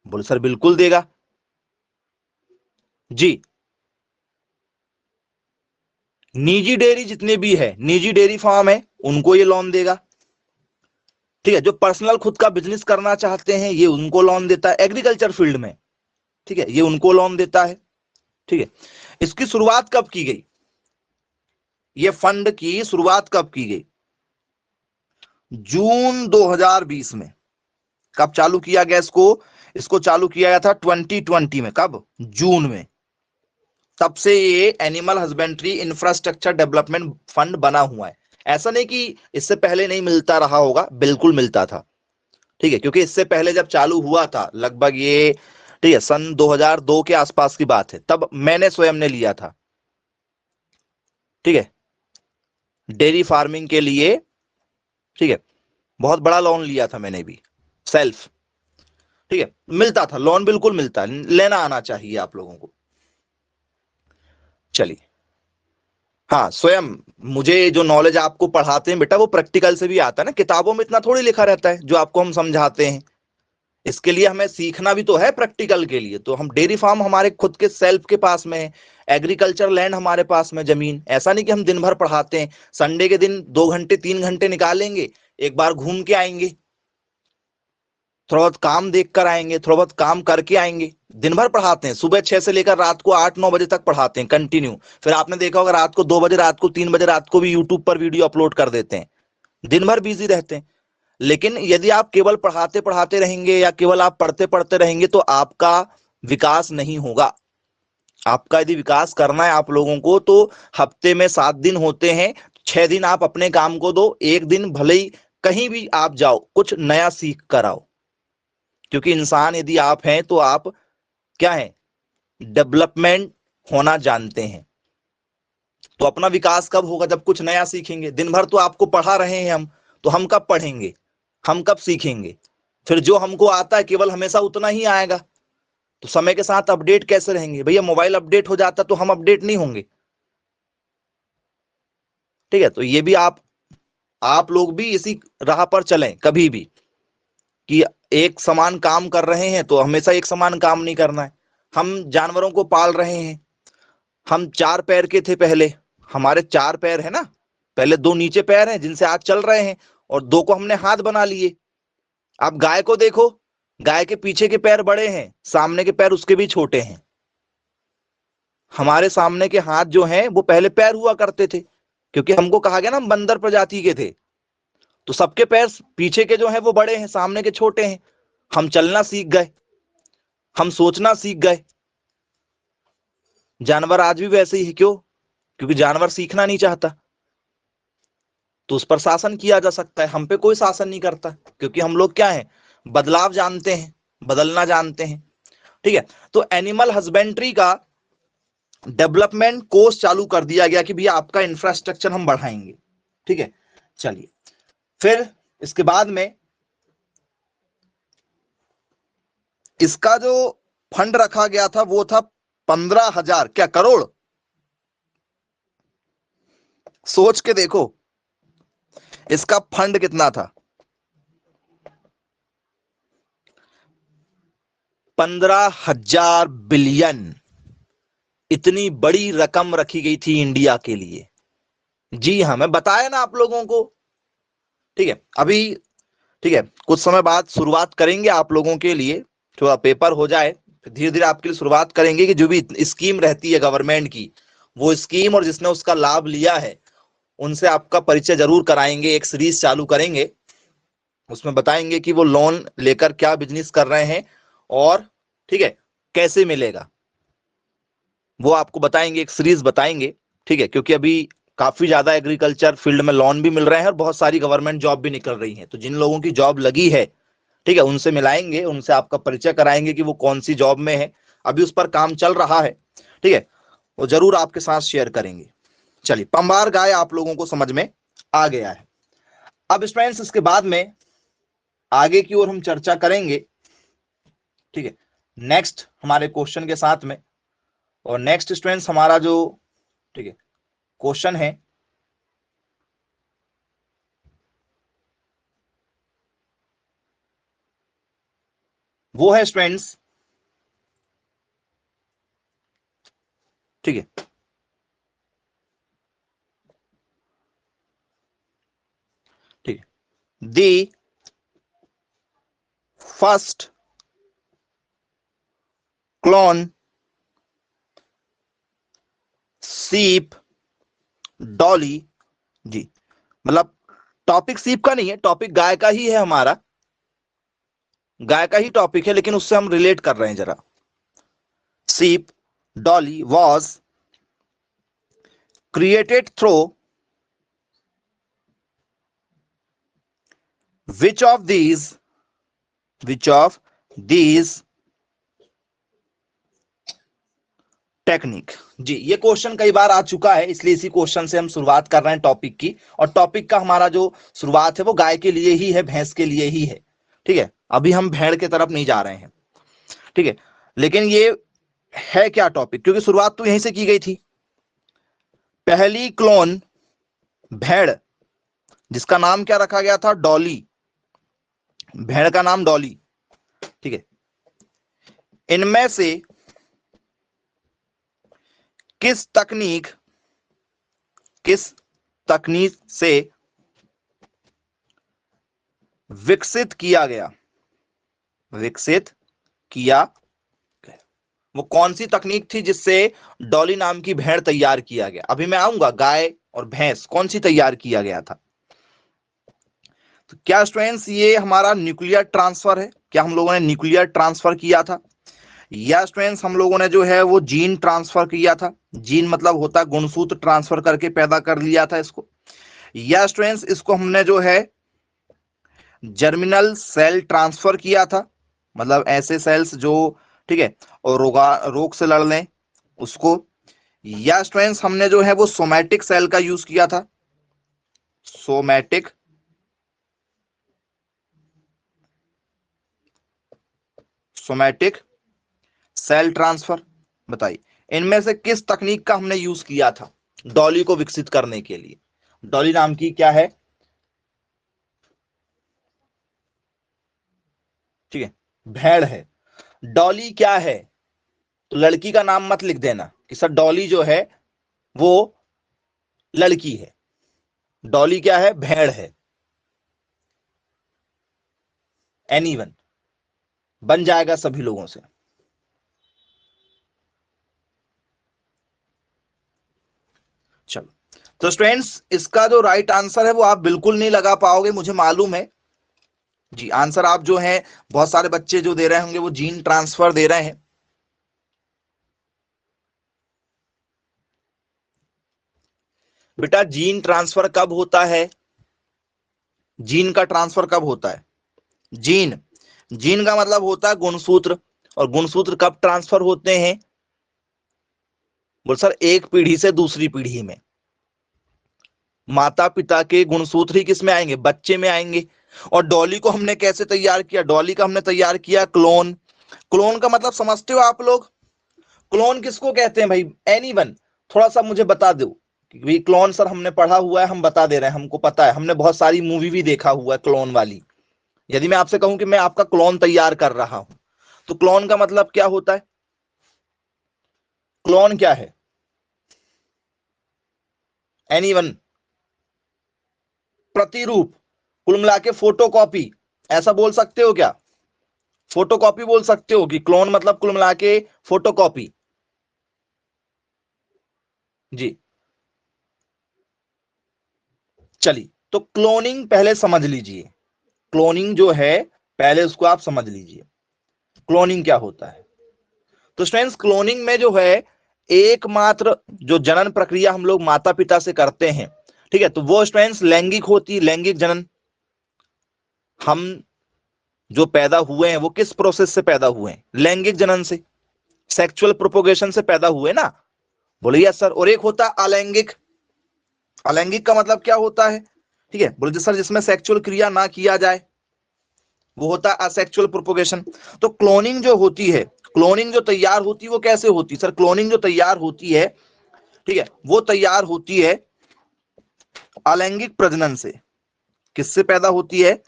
Speaker 1: बोले सर बिल्कुल देगा जी। निजी डेयरी जितने भी है, निजी डेयरी फार्म है, उनको ये लोन देगा। ठीक है, जो पर्सनल खुद का बिजनेस करना चाहते हैं, ये उनको लोन देता है एग्रीकल्चर फील्ड में। ठीक है, ये उनको लोन देता है। ठीक है, इसकी शुरुआत कब की गई? ये फंड की शुरुआत कब की गई? जून 2020 में। कब चालू किया गया इसको? इसको चालू किया गया था 2020 में। कब? जून में। तब से ये animal husbandry infrastructure development fund बना हुआ है। ऐसा नहीं कि इससे पहले नहीं मिलता रहा होगा, बिल्कुल मिलता था। ठीक है, क्योंकि इससे पहले जब चालू हुआ था लगभग ये, ठीक है, सन 2002 के आसपास की बात है, तब मैंने स्वयं ने लिया था। ठीक है, डेयरी फार्मिंग के लिए। ठीक है, बहुत बड़ा लोन लिया था मैंने भी, सेल्फ। ठीक है, मिलता था लोन, बिल्कुल मिलता है, लेना आना चाहिए आप लोगों को। चलिए, हाँ, स्वयं मुझे जो नॉलेज आपको पढ़ाते हैं बेटा, वो प्रैक्टिकल से भी आता है ना, किताबों में इतना थोड़ी लिखा रहता है जो आपको हम समझाते हैं। इसके लिए हमें सीखना भी तो है प्रैक्टिकल के लिए। तो हम डेयरी फार्म हमारे खुद के सेल्फ के पास में है, एग्रीकल्चर लैंड हमारे पास में जमीन। ऐसा नहीं कि हम दिन भर पढ़ाते हैं, संडे के दिन 2 घंटे 3 घंटे निकालेंगे, एक बार घूम के आएंगे, थोड़ा बहुत काम देख कर आएंगे, थोड़ा बहुत काम करके आएंगे। दिन भर पढ़ाते हैं, सुबह 6 से लेकर रात को 8-9 बजे तक पढ़ाते हैं कंटिन्यू। फिर आपने देखा होगा रात को 2 बजे, रात को 3 बजे, रात को भी यूट्यूब पर वीडियो अपलोड कर देते हैं। दिन भर बिजी रहते हैं। लेकिन यदि आप केवल पढ़ाते पढ़ाते रहेंगे या केवल आप पढ़ते पढ़ते रहेंगे, तो आपका विकास नहीं होगा। आपका यदि विकास करना है आप लोगों को, तो हफ्ते में 7 दिन होते हैं, 6 दिन आप अपने काम को दो, एक दिन भले ही कहीं भी आप जाओ, कुछ नया सीख कर आओ। क्योंकि इंसान यदि आप हैं तो आप क्या है, डेवलपमेंट होना जानते हैं। तो अपना विकास कब होगा? जब कुछ नया सीखेंगे। दिन भर तो आपको पढ़ा रहे हैं हम, तो हम कब पढ़ेंगे, हम कब सीखेंगे? फिर जो हमको आता है केवल हमेशा उतना ही आएगा, तो समय के साथ अपडेट कैसे रहेंगे? भैया मोबाइल अपडेट हो जाता तो हम अपडेट नहीं होंगे। ठीक है, तो ये भी आप लोग भी इसी राह पर चलें कभी भी, कि एक समान काम कर रहे हैं तो हमेशा एक समान काम नहीं करना है। हम जानवरों को पाल रहे हैं, हम 4 पैर के थे पहले, हमारे 4 पैर है ना, पहले 2 नीचे पैर हैं जिनसे आज चल रहे हैं, और 2 को हमने हाथ बना लिए। आप गाय को देखो, गाय के पीछे के पैर बड़े हैं, सामने के पैर उसके भी छोटे हैं। हमारे सामने के हाथ जो हैं वो पहले पैर हुआ करते थे, क्योंकि हमको कहा गया ना हम बंदर प्रजाति के थे। तो सबके पैर पीछे के जो हैं वो बड़े हैं, सामने के छोटे हैं। हम चलना सीख गए, हम सोचना सीख गए। जानवर आज भी वैसे ही है, क्यों? क्योंकि जानवर सीखना नहीं चाहता। तो उस पर शासन किया जा सकता है, हम पे कोई शासन नहीं करता, क्योंकि हम लोग क्या है, बदलाव जानते हैं, बदलना जानते हैं। ठीक है, तो एनिमल हस्बेंड्री का डेवलपमेंट कोर्स चालू कर दिया गया कि भैया आपका इंफ्रास्ट्रक्चर हम बढ़ाएंगे। ठीक है, चलिए, फिर इसके बाद में इसका जो फंड रखा गया था वो था 15,000 क्या करोड़। सोच के देखो इसका फंड कितना था, 15,000 बिलियन। इतनी बड़ी रकम रखी गई थी इंडिया के लिए। जी हाँ, मैं बताया ना आप लोगों को। ठीक है, अभी ठीक है, कुछ समय बाद शुरुआत करेंगे आप लोगों के लिए, थोड़ा पेपर हो जाए, फिर धीरे धीरे आपके लिए शुरुआत करेंगे कि जो भी स्कीम रहती है गवर्नमेंट की, वो स्कीम और जिसने उसका लाभ लिया है उनसे आपका परिचय जरूर कराएंगे। एक सीरीज चालू करेंगे, उसमें बताएंगे कि वो लोन लेकर क्या बिजनेस कर रहे हैं, और ठीक है, कैसे मिलेगा वो आपको बताएंगे, एक सीरीज बताएंगे, ठीक है, क्योंकि अभी काफी ज्यादा एग्रीकल्चर फील्ड में लोन भी मिल रहे हैं और बहुत सारी गवर्नमेंट जॉब भी निकल रही हैं। तो जिन लोगों की जॉब लगी है, ठीक है, उनसे मिलाएंगे, उनसे आपका परिचय कराएंगे कि वो कौन सी जॉब में है, अभी उस पर काम चल रहा है, ठीक है, वो जरूर आपके साथ शेयर करेंगे। चलिए, पंबार गाय आप लोगों को समझ में आ गया है। अब स्टूडेंट्स इसके बाद में आगे की ओर हम चर्चा करेंगे, ठीक है, नेक्स्ट हमारे क्वेश्चन के साथ में। और नेक्स्ट स्टूडेंट्स हमारा जो, ठीक है, क्वेश्चन है वो है स्टूडेंट्स, ठीक है, ठीक है, दी फर्स्ट क्लोन सीप डॉली, जी, मतलब टॉपिक सीप का नहीं है, टॉपिक गाय का ही है हमारा, गाय का ही टॉपिक है, लेकिन उससे हम रिलेट कर रहे हैं जरा। Sheep Dolly was created through which of these technique. जी, ये क्वेश्चन कई बार आ चुका है, इसलिए इसी क्वेश्चन से हम शुरुआत कर रहे हैं टॉपिक की। और टॉपिक का हमारा जो शुरुआत है वो गाय के लिए ही है, भैंस के लिए ही है, ठीक है, अभी हम भेड़ की तरफ नहीं जा रहे हैं, ठीक है। लेकिन ये है क्या टॉपिक, क्योंकि शुरुआत तो यहीं से की गई थी। पहली क्लोन भेड़, जिसका नाम क्या रखा गया था, डॉली, भेड़ का नाम डॉली, ठीक है, इनमें से किस तकनीक से विकसित किया गया, वो कौन सी तकनीक थी जिससे डॉली नाम की भेड़ तैयार किया गया। अभी मैं आऊंगा गाय और भैंस कौन सी तैयार किया गया था। तो क्या स्टूडेंट्स ये हमारा न्यूक्लियर ट्रांसफर है, क्या हम लोगों ने न्यूक्लियर ट्रांसफर किया था, या स्टूडेंट्स हम लोगों ने जो है वो जीन ट्रांसफर किया था, जीन मतलब होता है गुणसूत्र ट्रांसफर करके पैदा कर लिया था इसको, या स्टूडेंट्स इसको हमने जो है जर्मिनल सेल ट्रांसफर किया था, मतलब ऐसे सेल्स जो, ठीक है, और रोग से लड़ लें उसको, या स्टूडेंट्स हमने जो है वो सोमैटिक सेल का यूज किया था, सोमैटिक सेल ट्रांसफर। बताइए, इनमें से किस तकनीक का हमने यूज किया था डॉली को विकसित करने के लिए। डॉली नाम की क्या है, ठीक है, भेड़ है। डॉली क्या है, तो लड़की का नाम मत लिख देना कि सर डॉली जो है वो लड़की है। डॉली क्या है, भेड़ है। एनीवन बन जाएगा सभी लोगों से। चलो, तो स्टूडेंट्स इसका जो राइट आंसर है वो आप बिल्कुल नहीं लगा पाओगे, मुझे मालूम है। जी, आंसर आप जो है बहुत सारे बच्चे जो दे रहे होंगे वो जीन ट्रांसफर दे रहे हैं। बेटा जीन ट्रांसफर कब होता है, जीन का ट्रांसफर कब होता है, जीन जीन का मतलब होता है गुणसूत्र। और गुणसूत्र कब ट्रांसफर होते हैं, बोल सर एक पीढ़ी से दूसरी पीढ़ी में। माता पिता के गुणसूत्र ही किस में आएंगे, बच्चे में आएंगे। और डॉली को हमने कैसे तैयार किया, डॉली का हमने तैयार किया क्लोन। क्लोन का मतलब समझते हो आप लोग, क्लोन किसको कहते हैं भाई, एनीवन थोड़ा सा मुझे बता दो। क्योंकि क्लोन सर हमने पढ़ा हुआ है, हम बता दे रहे हैं, हमको पता है, हमने बहुत सारी मूवी भी देखा हुआ है क्लोन वाली। यदि मैं आपसे कहूं कि मैं आपका क्लोन तैयार कर रहा हूं, तो क्लोन का मतलब क्या होता है, क्लोन क्या है, एनीवन, प्रतिरूप, कुल मिला के फोटोकॉपी, ऐसा बोल सकते हो क्या, फोटोकॉपी बोल सकते हो कि क्लोन मतलब कुल मिला के फोटोकॉपी। जी, चलिए, तो क्लोनिंग पहले समझ लीजिए, क्लोनिंग जो है पहले उसको आप समझ लीजिए, क्लोनिंग क्या होता है। तो स्टूडेंट्स क्लोनिंग में जो है एकमात्र जो जनन प्रक्रिया हम लोग माता पिता से करते हैं, ठीक है, तो वो स्टूडेंट्स लैंगिक होती है, लैंगिक जनन। हम जो पैदा हुए हैं वो किस प्रोसेस से पैदा हुए हैं? लैंगिक जनन से, सेक्सुअल प्रोपोगेशन से पैदा हुए ना। बोलिए सर। और एक होता है अलैंगिक। अलैंगिक का मतलब क्या होता है? ठीक है, बोले सर जिसमें सेक्सुअल क्रिया ना किया जाए, वो होता है असेक्सुअल प्रोपोगेशन। तो क्लोनिंग जो होती है, क्लोनिंग जो तैयार होती है वो कैसे होती है सर? क्लोनिंग जो तैयार होती है, ठीक है, वो तैयार होती है अलैंगिक प्रजनन से। किससे पैदा होती है?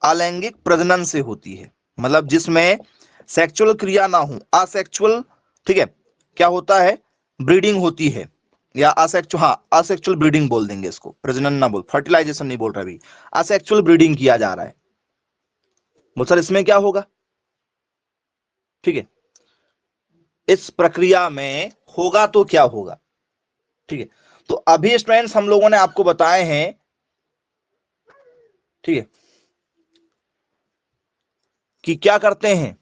Speaker 1: अलैंगिक प्रजनन से होती है। मतलब जिसमें सेक्सुअल क्रिया ना हो, असेक्सुअल, ठीक है, क्या होता है? ब्रीडिंग होती है, या असेक्सुअल, हाँ असेक्सुअल ब्रीडिंग बोल देंगे इसको, प्रजनन ना बोल, फर्टिलाइजेशन नहीं बोल रहा अभी, असेक्सुअल ब्रीडिंग किया जा रहा है। बोल सर इसमें क्या होगा? ठीक है, इस प्रक्रिया में होगा तो क्या होगा? ठीक है, तो अभी स्टूडेंट्स हम लोगों ने आपको बताए हैं, ठीक है, कि क्या करते हैं।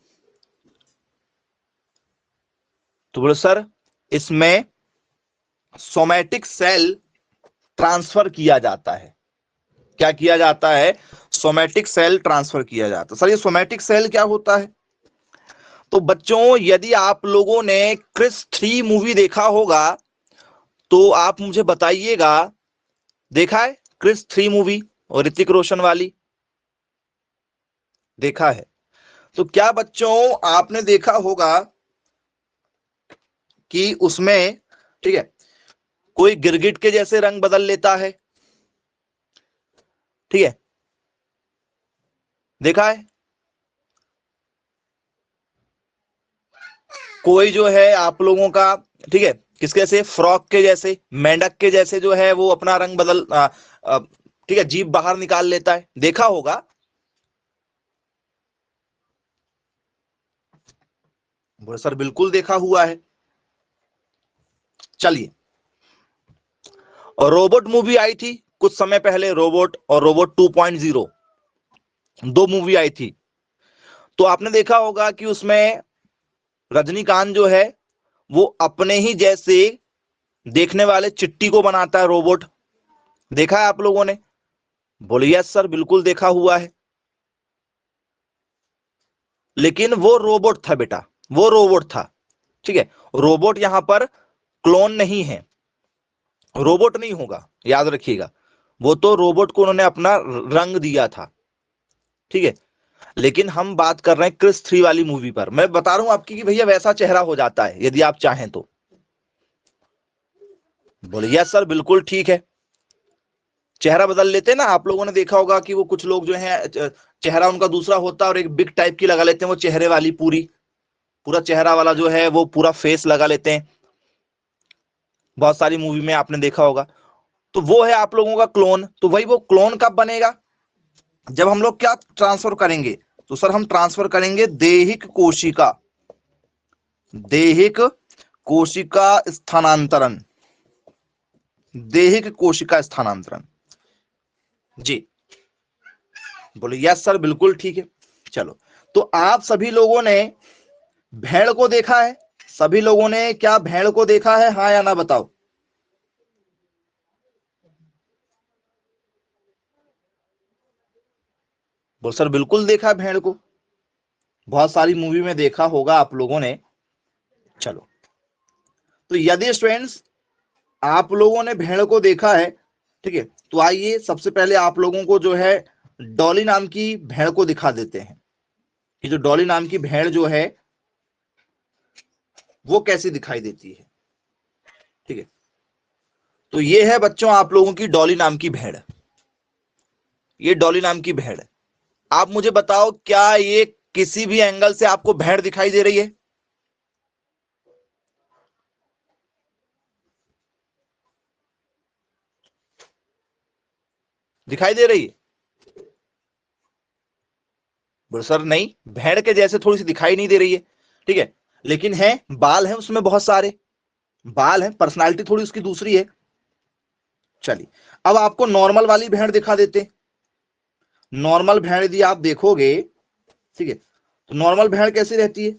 Speaker 1: तो बोले सर इसमें सोमैटिक सेल ट्रांसफर किया जाता है। क्या किया जाता है? सोमैटिक सेल ट्रांसफर किया जाता है। सर ये सोमैटिक सेल क्या होता है? तो बच्चों यदि आप लोगों ने क्रिस 3 मूवी देखा होगा तो आप मुझे बताइएगा, देखा है क्रिस 3 मूवी और ऋतिक रोशन वाली? देखा है। तो क्या बच्चों आपने देखा होगा कि उसमें, ठीक है, कोई गिरगिट के जैसे रंग बदल लेता है? ठीक है, देखा है। कोई जो है आप लोगों का, ठीक है, किसके जैसे? फ्रॉक के जैसे, मेंढक के जैसे जो है वो अपना रंग बदल, ठीक है, जीभ बाहर निकाल लेता है। देखा होगा। बोले सर बिल्कुल देखा हुआ है। चलिए, और रोबोट मूवी आई थी कुछ समय पहले, रोबोट और रोबोट 2.0, दो मूवी आई थी। तो आपने देखा होगा कि उसमें रजनीकांत जो है वो अपने ही जैसे देखने वाले चिट्टी को बनाता है रोबोट। देखा है आप लोगों ने? बोलिए यस सर बिल्कुल देखा हुआ है। लेकिन वो रोबोट था बेटा, वो रोबोट था। ठीक है, रोबोट यहां पर क्लोन नहीं है, रोबोट नहीं होगा, याद रखिएगा। वो तो रोबोट को उन्होंने अपना रंग दिया था। ठीक है, लेकिन हम बात कर रहे हैं क्रिस 3 वाली मूवी पर। मैं बता रहा हूं आपकी कि भैया वैसा चेहरा हो जाता है यदि आप चाहें तो। बोले यस सर बिल्कुल ठीक है, चेहरा बदल लेते हैं ना। आप लोगों ने देखा होगा कि वो कुछ लोग जो है चेहरा उनका दूसरा होता है और एक बिग टाइप की लगा लेते हैं, वो चेहरे वाली पूरी, पूरा चेहरा वाला जो है वो पूरा फेस लगा लेते हैं। बहुत सारी मूवी में आपने देखा होगा। तो वो है आप लोगों का क्लोन। तो वही वो क्लोन कब बनेगा? जब हम लोग क्या ट्रांसफर करेंगे? तो सर हम ट्रांसफर करेंगे दैहिक कोशिका, दैहिक कोशिका स्थानांतरण, दैहिक कोशिका स्थानांतरण। जी, बोले यस सर बिल्कुल ठीक है। चलो, तो आप सभी लोगों ने भेड़ को देखा है? सभी लोगों ने क्या भेड़ को देखा है, हाँ या ना बताओ? बोल सर बिल्कुल देखा है भेड़ को, बहुत सारी मूवी में देखा होगा आप लोगों ने। चलो, तो यदि स्टूडेंट्स आप लोगों ने भेड़ को देखा है, ठीक है, तो आइए सबसे पहले आप लोगों को जो है डॉली नाम की भेड़ को दिखा देते हैं। ये जो डॉली नाम की भेड़ जो है वो कैसी दिखाई देती है। ठीक है, तो ये है बच्चों आप लोगों की डॉली नाम की भेड़। ये डॉली नाम की भेड़ है। आप मुझे बताओ क्या ये किसी भी एंगल से आपको भेड़ दिखाई दे रही है? दिखाई दे रही है? बोले सर नहीं, भेड़ के जैसे थोड़ी सी दिखाई नहीं दे रही है। ठीक है, लेकिन है, बाल हैं उसमें बहुत सारे, बाल हैं, पर्सनालिटी थोड़ी उसकी दूसरी है। चलिए, अब आपको नॉर्मल वाली भेड़ दिखा देते। नॉर्मल भेड़ यदि आप देखोगे, ठीक है, तो नॉर्मल भेड़ कैसी रहती है?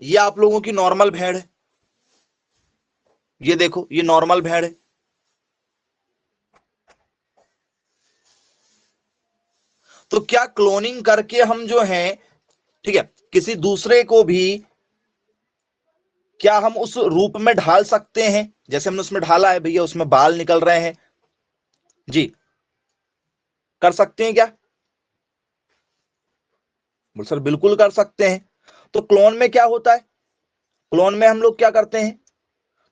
Speaker 1: ये आप लोगों की नॉर्मल भेड़ है, ये देखो ये नॉर्मल भेड़ है। तो क्या क्लोनिंग करके हम जो है, ठीक है, किसी दूसरे को भी क्या हम उस रूप में ढाल सकते हैं जैसे हमने उसमें ढाला है? भैया उसमें बाल निकल रहे हैं जी, कर सकते हैं क्या? बोल सर बिल्कुल कर सकते हैं। तो क्लोन में क्या होता है? क्लोन में हम लोग क्या करते हैं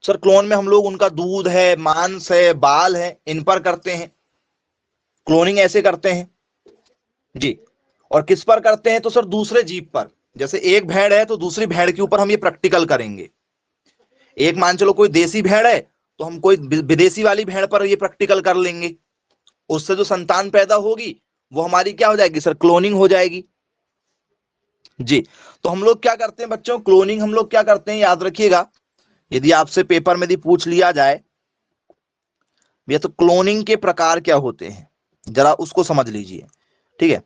Speaker 1: सर? क्लोन में हम लोग उनका दूध है, मांस है, बाल है, इन पर करते हैं क्लोनिंग, ऐसे करते हैं जी। और किस पर करते हैं? तो सर दूसरे जीव पर। जैसे एक भेड़ है तो दूसरी भेड़ के ऊपर हम ये प्रैक्टिकल करेंगे। एक मान चलो कोई देसी भेड़ है तो हम कोई विदेशी वाली भेड़ पर ये प्रैक्टिकल कर लेंगे। उससे जो संतान पैदा होगी वो हमारी क्या हो जाएगी सर? क्लोनिंग हो जाएगी जी। तो हम लोग क्या करते हैं बच्चों? क्लोनिंग हम लोग क्या करते हैं, याद रखिएगा, यदि आपसे पेपर में यदि पूछ लिया जाए भैया तो क्लोनिंग के प्रकार क्या होते हैं, जरा उसको समझ लीजिए, ठीक है।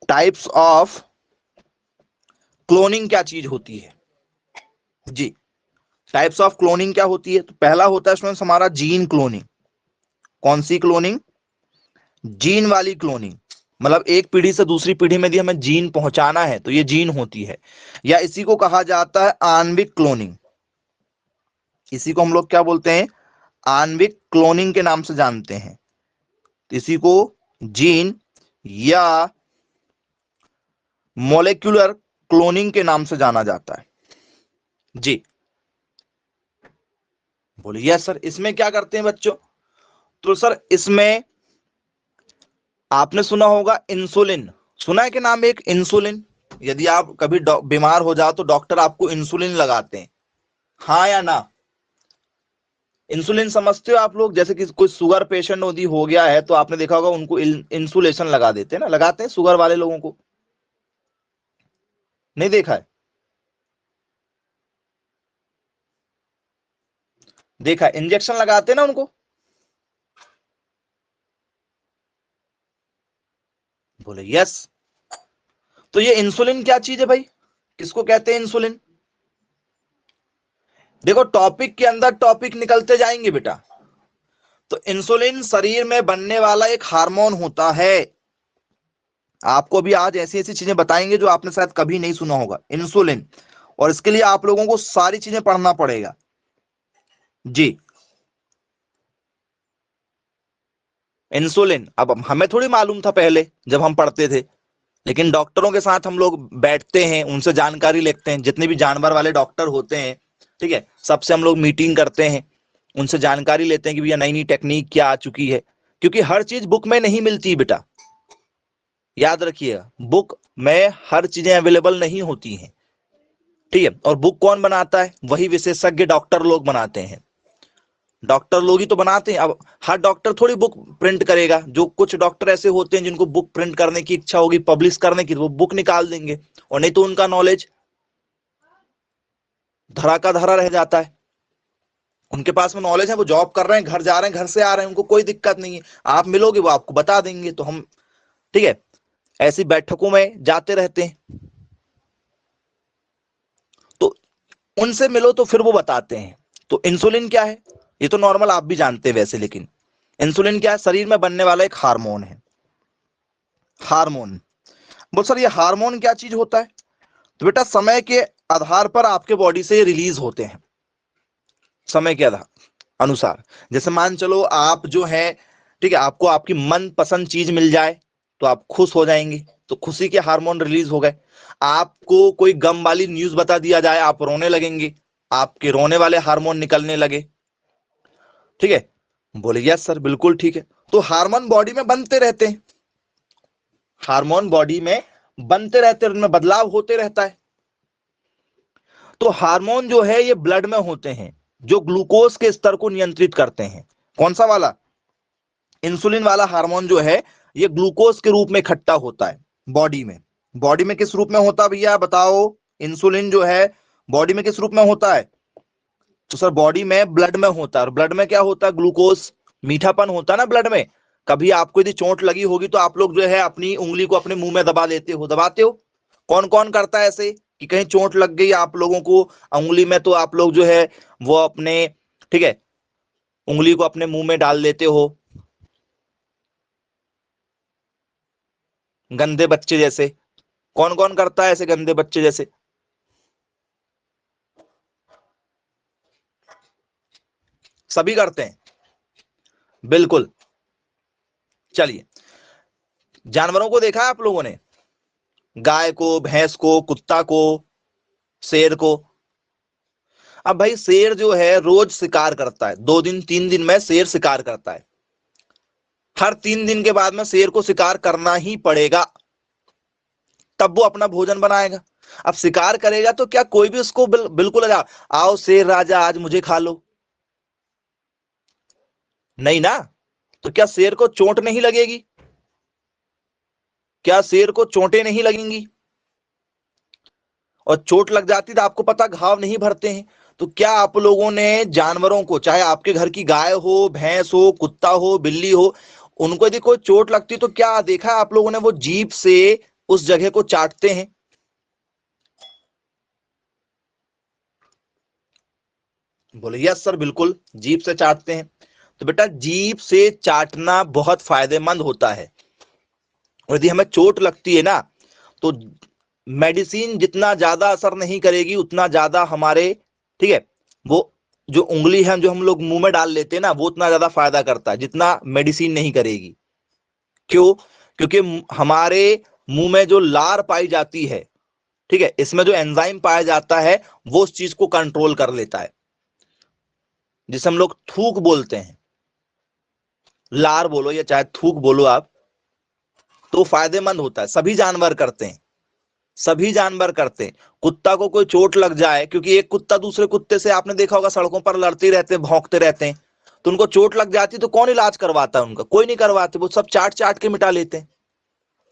Speaker 1: टाइप्स ऑफ क्लोनिंग क्या चीज होती है जी। टाइप्स ऑफ क्लोनिंग क्या होती है? तो पहला होता है स्टूडेंट्स हमारा जीन क्लोनिंग। कौन सी क्लोनिंग? जीन वाली क्लोनिंग। मतलब एक पीढ़ी से दूसरी पीढ़ी में यदि हमें जीन पहुंचाना है तो ये जीन होती है, या इसी को कहा जाता है आणविक क्लोनिंग। इसी को हम लोग क्या बोलते हैं? आणविक क्लोनिंग के नाम से जानते हैं। इसी को जीन या मॉलिक्यूलर क्लोनिंग के नाम से जाना जाता है जी। बोलिए यस सर, इसमें क्या करते हैं बच्चों? तो सर इसमें आपने सुना होगा इंसुलिन, सुना है कि नाम एक इंसुलिन? यदि आप कभी बीमार हो जाओ तो डॉक्टर आपको इंसुलिन लगाते हैं, हाँ या ना? इंसुलिन समझते हो आप लोग? जैसे कि कोई शुगर पेशेंट यदि हो गया है तो आपने देखा होगा उनको इंसुलेशन लगा देते हैं ना, लगाते हैं शुगर वाले लोगों को, नहीं देखा है? देखा, इंजेक्शन लगाते हैं ना उनको। बोले यस। तो ये इंसुलिन क्या चीज है भाई? किसको कहते हैं इंसुलिन? देखो टॉपिक के अंदर टॉपिक निकलते जाएंगे बेटा। तो इंसुलिन शरीर में बनने वाला एक हार्मोन होता है। आपको भी आज ऐसी ऐसी चीजें बताएंगे जो आपने शायद कभी नहीं सुना होगा, इंसुलिन। और इसके लिए आप लोगों को सारी चीजें पढ़ना पड़ेगा जी। इंसुलिन अब हमें थोड़ी मालूम था पहले जब हम पढ़ते थे, लेकिन डॉक्टरों के साथ हम लोग बैठते हैं, उनसे जानकारी लेते हैं, जितने भी जानवर वाले डॉक्टर होते हैं, ठीक है, सबसे हम लोग मीटिंग करते हैं, उनसे जानकारी लेते हैं कि भैया नई नई टेक्निक क्या आ चुकी है। क्योंकि हर चीज बुक में नहीं मिलती बेटा, याद रखिएगा, बुक में हर चीजें अवेलेबल नहीं होती हैं, ठीक है। और बुक कौन बनाता है? वही विशेषज्ञ डॉक्टर लोग बनाते हैं, डॉक्टर लोग ही तो बनाते हैं। अब हर डॉक्टर थोड़ी बुक प्रिंट करेगा, जो कुछ डॉक्टर ऐसे होते हैं जिनको बुक प्रिंट करने की इच्छा होगी, पब्लिश करने की, तो वो बुक निकाल देंगे, और नहीं तो उनका नॉलेज धरा का धरा रह जाता है। उनके पास में नॉलेज है, वो जॉब कर रहे हैं, घर जा रहे हैं, घर से आ रहे हैं, उनको कोई दिक्कत नहीं है। आप मिलोगे वो आपको बता देंगे। तो हम, ठीक है, ऐसी बैठकों में जाते रहते हैं, तो उनसे मिलो तो फिर वो बताते हैं। तो इंसुलिन क्या है ये तो नॉर्मल आप भी जानते हैं वैसे, लेकिन इंसुलिन क्या है? शरीर में बनने वाला एक हार्मोन है। हार्मोन, बोल सर ये हार्मोन क्या चीज होता है? तो बेटा समय के आधार पर आपके बॉडी से रिलीज होते हैं, समय के आधार अनुसार। जैसे मान चलो आप जो है, ठीक है, आपको आपकी मन पसंद चीज मिल जाए तो आप खुश हो जाएंगे, तो खुशी के हार्मोन रिलीज हो गए। आपको कोई गम वाली न्यूज बता दिया जाए, आप रोने लगेंगे, आपके रोने वाले हार्मोन निकलने लगे, ठीक है। बोले यस सर बिल्कुल ठीक है। तो हार्मोन बॉडी में बनते रहते हैं, हार्मोन बॉडी में बनते रहते हैं, उनमें बदलाव होते रहता है। तो हार्मोन जो है ये ब्लड में होते हैं, जो ग्लूकोज के स्तर को नियंत्रित करते हैं। कौन सा वाला? इंसुलिन वाला हार्मोन जो है ये ग्लूकोज के रूप में इकट्ठा होता है बॉडी में। बॉडी में किस रूप में होता है भैया बताओ? इंसुलिन जो है बॉडी में किस रूप में होता है? तो सर बॉडी में ब्लड में होता है। और ब्लड में क्या होता है? ग्लूकोज, मीठापन होता है ना ब्लड में। कभी आपको यदि चोट लगी होगी तो आप लोग जो है अपनी उंगली को अपने मुंह में दबा देते हो, दबाते हो? कौन कौन करता है ऐसे कि कहीं चोट लग गई आप लोगों को उंगली में, तो आप लोग जो है वो अपने, ठीक है, उंगली को अपने मुंह में डाल देते हो, गंदे बच्चे जैसे। कौन कौन करता है ऐसे गंदे बच्चे जैसे? सभी करते हैं, बिल्कुल। चलिए, जानवरों को देखा है आप लोगों ने? गाय को, भैंस को, कुत्ता को, शेर को। अब भाई शेर जो है रोज शिकार करता है, 2 दिन 3 दिन में शेर शिकार करता है। हर 3 दिन के बाद में शेर को शिकार करना ही पड़ेगा, तब वो अपना भोजन बनाएगा। अब शिकार करेगा तो क्या कोई भी उसको बिल्कुल आओ शेर राजा आज मुझे खा लो, नहीं ना। तो क्या शेर को चोट नहीं लगेगी? क्या शेर को चोटें नहीं लगेंगी? और चोट लग जाती तो आपको पता घाव नहीं भरते हैं। तो क्या आप लोगों ने जानवरों को, चाहे आपके घर की गाय हो, भैंस हो, कुत्ता हो, बिल्ली हो, उनको यदि कोई चोट लगती तो क्या देखा आप लोगों ने वो जीभ से उस जगह को चाटते हैं? बोले यस सर, बिल्कुल जीभ से चाटते हैं। तो बेटा जीभ से चाटना बहुत फायदेमंद होता है। और यदि हमें चोट लगती है ना, तो मेडिसिन जितना ज्यादा असर नहीं करेगी उतना ज्यादा हमारे, ठीक है, वो जो उंगली है जो हम लोग मुंह में डाल लेते हैं ना, वो उतना ज्यादा फायदा करता है जितना मेडिसिन नहीं करेगी। क्यों? क्योंकि हमारे मुंह में जो लार पाई जाती है, ठीक है, इसमें जो एंजाइम पाया जाता है वो उस चीज को कंट्रोल कर लेता है, जिसे हम लोग थूक बोलते हैं। लार बोलो या चाहे थूक बोलो आप, तो फायदेमंद होता है। सभी जानवर करते हैं, सभी जानवर करते हैं। कुत्ता को कोई चोट लग जाए, क्योंकि एक कुत्ता दूसरे कुत्ते से आपने देखा होगा सड़कों पर लड़ते रहते हैं, भौंकते रहते हैं, तो उनको चोट लग जाती तो कौन इलाज करवाता है उनका? कोई नहीं करवाते, वो सब चाट चाट के मिटा लेते हैं,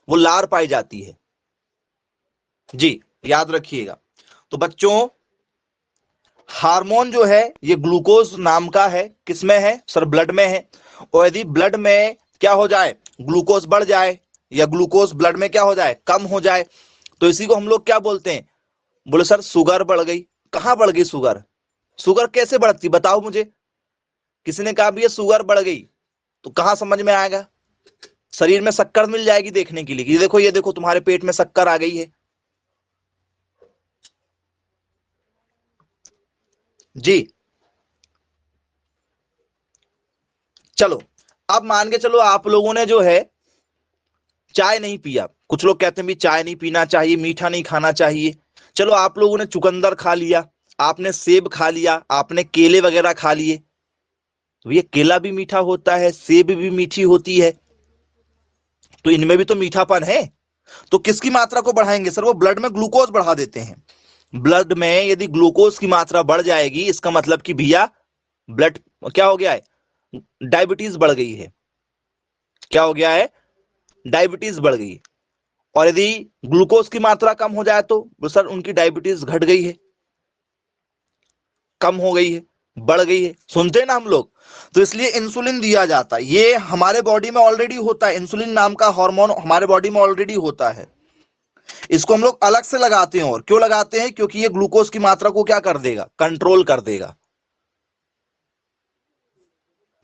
Speaker 1: वो लार पाई जाती है। जी, याद रखिएगा। तो बच्चों, हार्मोन जो है ये ग्लूकोज नाम का है, किसमें है सर? ब्लड में है। और यदि ब्लड में क्या हो जाए, ग्लूकोज बढ़ जाए या ग्लूकोज ब्लड में क्या हो जाए, कम हो जाए, तो इसी को हम लोग क्या बोलते हैं? बोले सर शुगर बढ़ गई। कहां बढ़ गई शुगर? शुगर कैसे बढ़ती बताओ मुझे? किसी ने कहा भी ये शुगर बढ़ गई, तो कहां समझ में आएगा? शरीर में शक्कर मिल जाएगी देखने के लिए, ये देखो तुम्हारे पेट में शक्कर आ गई है। जी, चलो, अब मान के चलो आप लोगों ने जो है चाय नहीं पिया। कुछ लोग कहते हैं भी चाय नहीं पीना चाहिए, मीठा नहीं खाना चाहिए। चलो, आप लोगों ने चुकंदर खा लिया, आपने सेब खा लिया, आपने केले वगैरह खा लिए, तो ये केला भी मीठा होता है, सेब भी मीठी होती है, तो इनमें भी तो मीठापन है। तो किसकी मात्रा को बढ़ाएंगे सर? वो ब्लड में ग्लूकोज बढ़ा देते हैं। ब्लड में यदि ग्लूकोज की मात्रा बढ़ जाएगी, इसका मतलब कि भैया ब्लड क्या हो गया है? डायबिटीज बढ़ गई है। क्या हो गया है? डायबिटीज बढ़ गई। और यदि ग्लूकोज की मात्रा कम हो जाए तो सर उनकी डायबिटीज घट गई है, कम हो गई है, बढ़ गई है। सुनते हैं ना हम लोग। तो इसलिए इंसुलिन दिया जाता है, ये हमारे बॉडी में ऑलरेडी होता है। इंसुलिन नाम का हार्मोन हमारे बॉडी में ऑलरेडी होता है। इसको हम लोग अलग से लगाते हैं। और क्यों लगाते हैं? क्योंकि ये ग्लूकोज की मात्रा को क्या कर देगा? कंट्रोल कर देगा।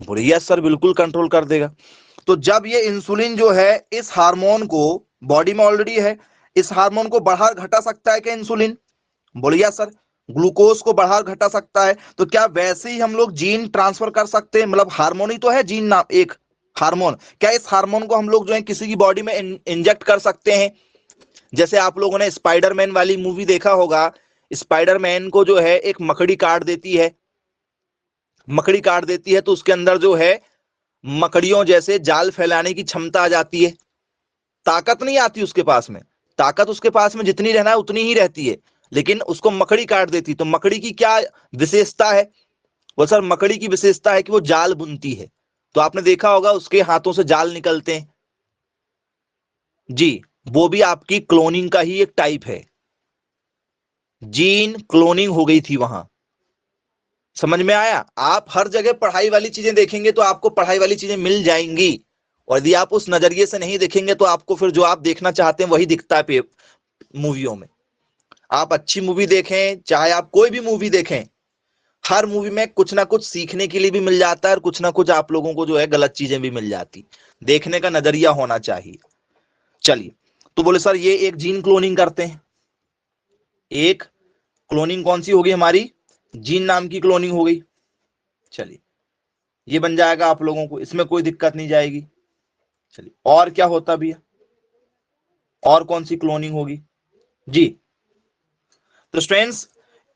Speaker 1: बोले यस सर, बिल्कुल कंट्रोल कर देगा। तो जब ये इंसुलिन जो है इस हार्मोन को, बॉडी में ऑलरेडी है, इस हार्मोन को बढ़ा घटा सकता है क्या इंसुलिन? बोलिए सर, ग्लूकोज को बढ़ा घटा सकता है। तो क्या वैसे ही हम लोग जीन ट्रांसफर कर सकते हैं? मतलब हार्मोन ही तो है जीन नाम एक हार्मोन। क्या इस हार्मोन को हम लोग जो है किसी की बॉडी में इंजेक्ट कर सकते हैं? जैसे आप लोगों ने स्पाइडरमैन वाली मूवी देखा होगा, स्पाइडरमैन को जो है एक मकड़ी काट देती है, मकड़ी काट देती है तो उसके अंदर जो है मकड़ियों जैसे जाल फैलाने की क्षमता आ जाती है। ताकत नहीं आती उसके पास में, ताकत उसके पास में जितनी रहना है उतनी ही रहती है, लेकिन उसको मकड़ी काट देती। तो मकड़ी की क्या विशेषता है? वो सर मकड़ी की विशेषता है कि वो जाल बुनती है। तो आपने देखा होगा उसके हाथों से जाल निकलते हैं। जी, वो भी आपकी क्लोनिंग का ही एक टाइप है। जीन क्लोनिंग हो गई थी वहां। समझ में आया? आप हर जगह पढ़ाई वाली चीजें देखेंगे तो आपको पढ़ाई वाली चीजें मिल जाएंगी। और यदि आप उस नजरिए से नहीं देखेंगे तो आपको फिर जो आप देखना चाहते हैं वही दिखता है मूवियों में। आप अच्छी मूवी देखें, चाहे आप कोई भी मूवी देखें, हर मूवी में कुछ ना कुछ सीखने के लिए भी मिल जाता है और कुछ ना कुछ आप लोगों को जो है गलत चीजें भी मिल जाती। देखने का नजरिया होना चाहिए। चलिए, तो बोले सर ये एक जीन क्लोनिंग करते हैं। एक क्लोनिंग कौन सी होगी हमारी? जीन नाम की क्लोनिंग हो गई। चलिए, ये बन जाएगा आप लोगों को, इसमें कोई दिक्कत नहीं जाएगी। चलिए, और क्या होता भी है? और कौन सी क्लोनिंग होगी जी? तो स्टूडेंट्स,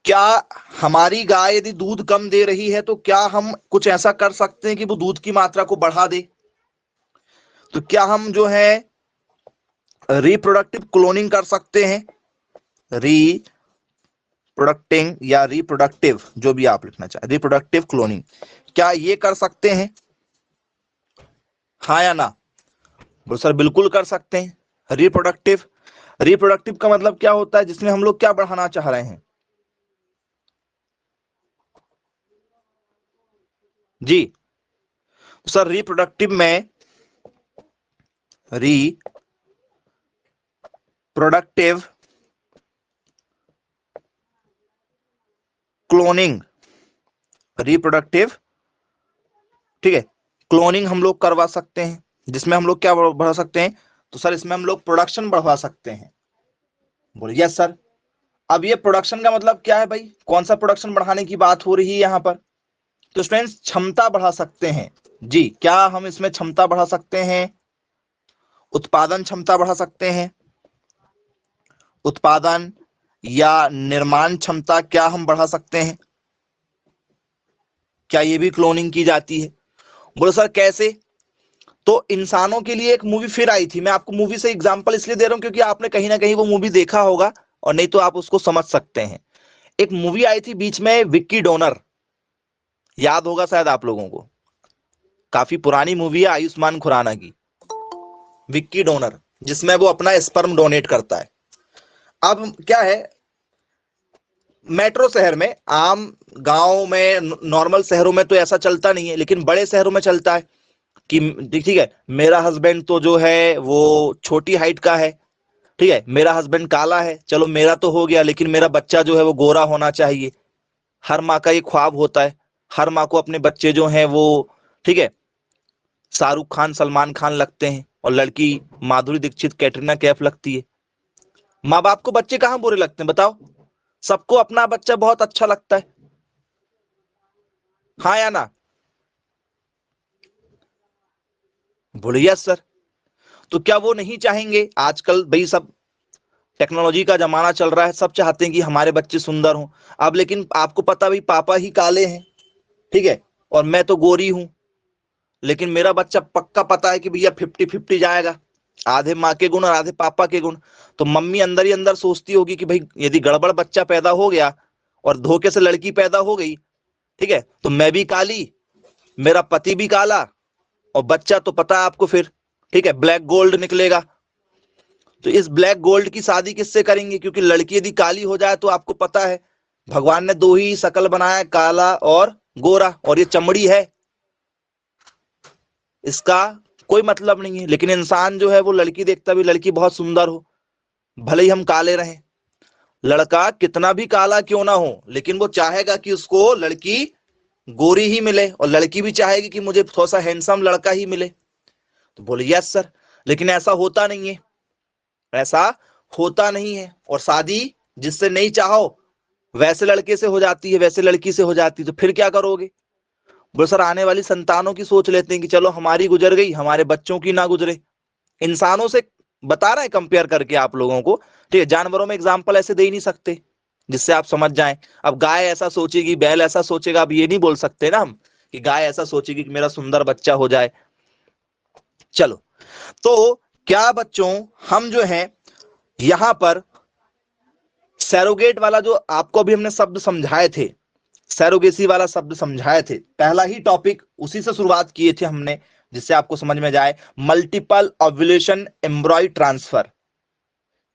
Speaker 1: क्या हमारी गाय यदि दूध कम दे रही है तो क्या हम कुछ ऐसा कर सकते हैं कि वो दूध की मात्रा को बढ़ा दे? तो क्या हम जो है रिप्रोडक्टिव क्लोनिंग कर सकते हैं? रिप्रोडक्टिंग या रिप्रोडक्टिव, जो भी आप लिखना चाहें, रिप्रोडक्टिव क्लोनिंग, क्या ये कर सकते हैं? हाँ या ना? बोलो सर बिल्कुल कर सकते हैं। रिप्रोडक्टिव, रिप्रोडक्टिव का मतलब क्या होता है? जिसमें हम लोग क्या बढ़ाना चाह रहे हैं जी? सर रिप्रोडक्टिव में रिप्रोडक्टिव क्लोनिंग, रिप्रोडक्टिव, ठीक है, क्लोनिंग हम लोग करवा सकते हैं। जिसमें हम लोग क्या बढ़ा सकते हैं? तो सर इसमें हम लोग प्रोडक्शन बढ़वा सकते हैं। बोलिए यस सर। अब ये प्रोडक्शन का मतलब क्या है भाई? कौन सा प्रोडक्शन बढ़ाने की बात हो रही है यहाँ पर? तो स्टूडेंट्स क्षमता बढ़ा सकते हैं जी। क्या हम इसमें क्षमता बढ़ा सकते हैं? उत्पादन क्षमता बढ़ा सकते हैं। उत्पादन या निर्माण क्षमता क्या हम बढ़ा सकते हैं? क्या ये भी क्लोनिंग की जाती है? बोलो सर कैसे? तो इंसानों के लिए एक मूवी फिर आई थी। मैं आपको मूवी से एग्जांपल इसलिए दे रहा हूं क्योंकि आपने कहीं ना कहीं वो मूवी देखा होगा, और नहीं तो आप उसको समझ सकते हैं। एक मूवी आई थी बीच में, विक्की डोनर, याद होगा शायद आप लोगों को। काफी पुरानी मूवी है आयुष्मान खुराना की, विक्की डोनर, जिसमें वो अपना स्पर्म डोनेट करता है। अब क्या है, मेट्रो शहर में, आम गांव में, नॉर्मल शहरों में तो ऐसा चलता नहीं है, लेकिन बड़े शहरों में चलता है कि ठीक है, मेरा हस्बैंड तो जो है वो छोटी हाइट का है, ठीक है, मेरा हस्बैंड काला है, चलो मेरा तो हो गया, लेकिन मेरा बच्चा जो है वो गोरा होना चाहिए। हर माँ का ये ख्वाब होता है। हर माँ को अपने बच्चे जो हैं वो, ठीक है, शाहरुख खान, सलमान खान लगते हैं, और लड़की माधुरी दीक्षित, कैटरीना कैफ लगती है। माँ बाप को बच्चे कहाँ बुरे लगते हैं बताओ? सबको अपना बच्चा बहुत अच्छा लगता है। हाँ या ना? बोले यस सर। तो क्या वो नहीं चाहेंगे? आजकल भाई सब टेक्नोलॉजी का जमाना चल रहा है, सब चाहते हैं कि हमारे बच्चे सुंदर हों। अब लेकिन आपको पता भाई, पापा ही काले हैं, ठीक है, और मैं तो गोरी हूं, लेकिन मेरा बच्चा पक्का पता है कि भैया 50-50 जाएगा, आधे माँ के गुण और आधे पापा के गुण। तो मम्मी अंदर ही अंदर सोचती होगी कि भाई यदि गड़बड़ बच्चा पैदा हो गया और धोखे से लड़की पैदा हो गई, ठीक है, तो मैं भी काली, मेरा पति भी काला, और बच्चा तो पता है आपको फिर, ठीक है, ब्लैक गोल्ड निकलेगा। तो इस ब्लैक गोल्ड की शादी किससे करेंगे? क्योंकि लड़की यदि काली हो जाए तो आपको पता है भगवान ने दो ही शकल बनाया, काला और गोरा, और ये चमड़ी है, इसका कोई मतलब नहीं है। लेकिन इंसान जो है वो लड़की देखता भी, लड़की बहुत सुंदर हो, भले ही हम काले रहें, लड़का कितना भी काला क्यों ना हो, लेकिन वो चाहेगा कि उसको लड़की गोरी ही मिले, और लड़की भी चाहेगी कि मुझे थोड़ा सा हैंडसम लड़का ही मिले। तो बोले यस सर। लेकिन ऐसा होता नहीं है, ऐसा होता नहीं है, और शादी जिससे नहीं चाहो वैसे लड़के से हो जाती है, वैसे लड़की से हो जाती है। तो फिर क्या करोगे? बोले सर आने वाली संतानों की सोच लेते हैं कि चलो हमारी गुजर गई, हमारे बच्चों की ना गुजरे। इंसानों से बता रहे हैं कंपेयर करके आप लोगों को, ठीक है, जानवरों में एग्जाम्पल ऐसे दे ही नहीं सकते जिससे आप समझ जाएं। अब गाय ऐसा सोचेगी, बैल ऐसा सोचेगा, अब ये नहीं बोल सकते ना हम कि गाय ऐसा सोचेगी कि मेरा सुंदर बच्चा हो जाए। चलो, तो क्या बच्चों, हम जो है यहां पर सैरोगेट वाला जो आपको अभी हमने शब्द समझाए थे, सैरोगेसी वाला शब्द समझाए थे, पहला ही टॉपिक उसी से शुरुआत किए थे हमने, जिससे आपको समझ में जाए, मल्टीपल ओव्यूलेशन एम्ब्रॉय ट्रांसफर।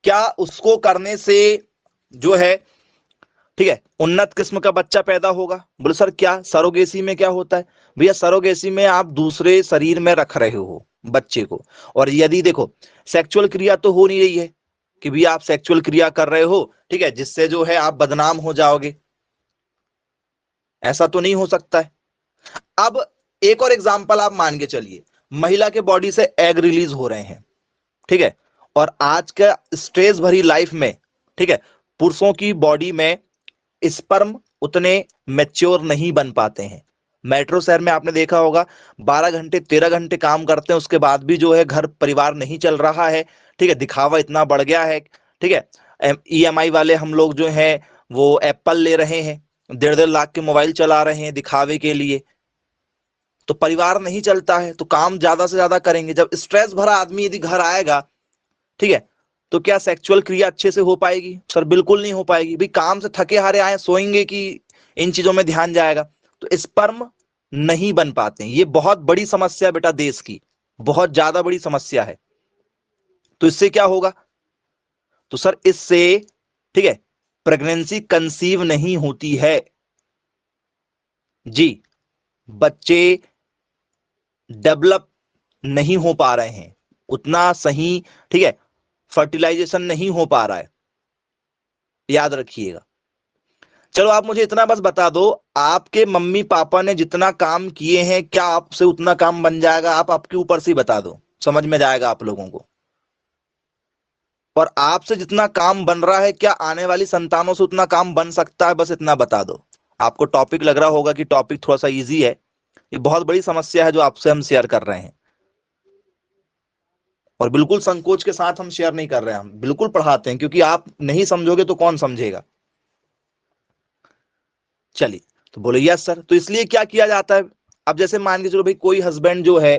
Speaker 1: क्या उसको करने से जो है, ठीक है, उन्नत किस्म का बच्चा पैदा होगा? बोले सर क्या सरोगेसी में क्या होता है? भैया सरोगेसी में आप दूसरे शरीर में रख रहे हो बच्चे को, और यदि देखो सेक्सुअल क्रिया तो हो नहीं रही है, कि भी आप सेक्सुअल क्रिया कर रहे हो, ठीक है, जिससे जो है आप बदनाम हो जाओगे। ऐसा तो नहीं हो सकता है। अब एक और एग्जांपल आप मान के चलिए, महिला के बॉडी से एग रिलीज हो रहे हैं, ठीक है, और आज का स्ट्रेस भरी लाइफ में, ठीक है, पुरुषों की बॉडी में स्पर्म उतने मैच्योर नहीं बन पाते हैं। मेट्रो शहर में आपने देखा होगा 12 घंटे 13 घंटे काम करते हैं, उसके बाद भी जो है घर परिवार नहीं चल रहा है, ठीक है, दिखावा इतना बढ़ गया है, ठीक है, ईएमआई वाले हम लोग जो हैं वो एप्पल ले रहे हैं, 1.5 1.5 लाख के मोबाइल चला रहे हैं दिखावे के लिए, तो परिवार नहीं चलता है, तो काम ज्यादा से ज्यादा करेंगे। जब स्ट्रेस भरा आदमी यदि घर आएगा, ठीक है, तो क्या सेक्सुअल क्रिया अच्छे से हो पाएगी? सर बिल्कुल नहीं हो पाएगी। भाई काम से थके हारे आए, सोएंगे कि इन चीजों में ध्यान जाएगा? तो स्पर्म नहीं बन पाते। ये बहुत बड़ी समस्या है बेटा देश की, बहुत ज्यादा बड़ी समस्या है। तो इससे क्या होगा? तो सर इससे, ठीक है, प्रेगनेंसी कंसीव नहीं होती है जी, बच्चे डेवलप नहीं हो पा रहे हैं उतना सही, ठीक है, फर्टिलाइजेशन नहीं हो पा रहा है, याद रखिएगा। चलो आप मुझे इतना बस बता दो, आपके मम्मी पापा ने जितना काम किए हैं, क्या आपसे उतना काम बन जाएगा? आप आपके ऊपर से ही बता दो, समझ में जाएगा आप लोगों को। और आपसे जितना काम बन रहा है, क्या आने वाली संतानों से उतना काम बन सकता है? बस इतना बता दो। आपको टॉपिक लग रहा होगा कि टॉपिक थोड़ा सा इजी है, ये बहुत बड़ी समस्या है जो आपसे हम शेयर कर रहे हैं, और बिल्कुल संकोच के साथ हम शेयर नहीं कर रहे हैं, हम बिल्कुल पढ़ाते हैं, क्योंकि आप नहीं समझोगे तो कौन समझेगा। चलिए, तो बोले यस सर। तो इसलिए क्या किया जाता है? अब जैसे मान के चलो भाई, कोई हस्बैंड जो है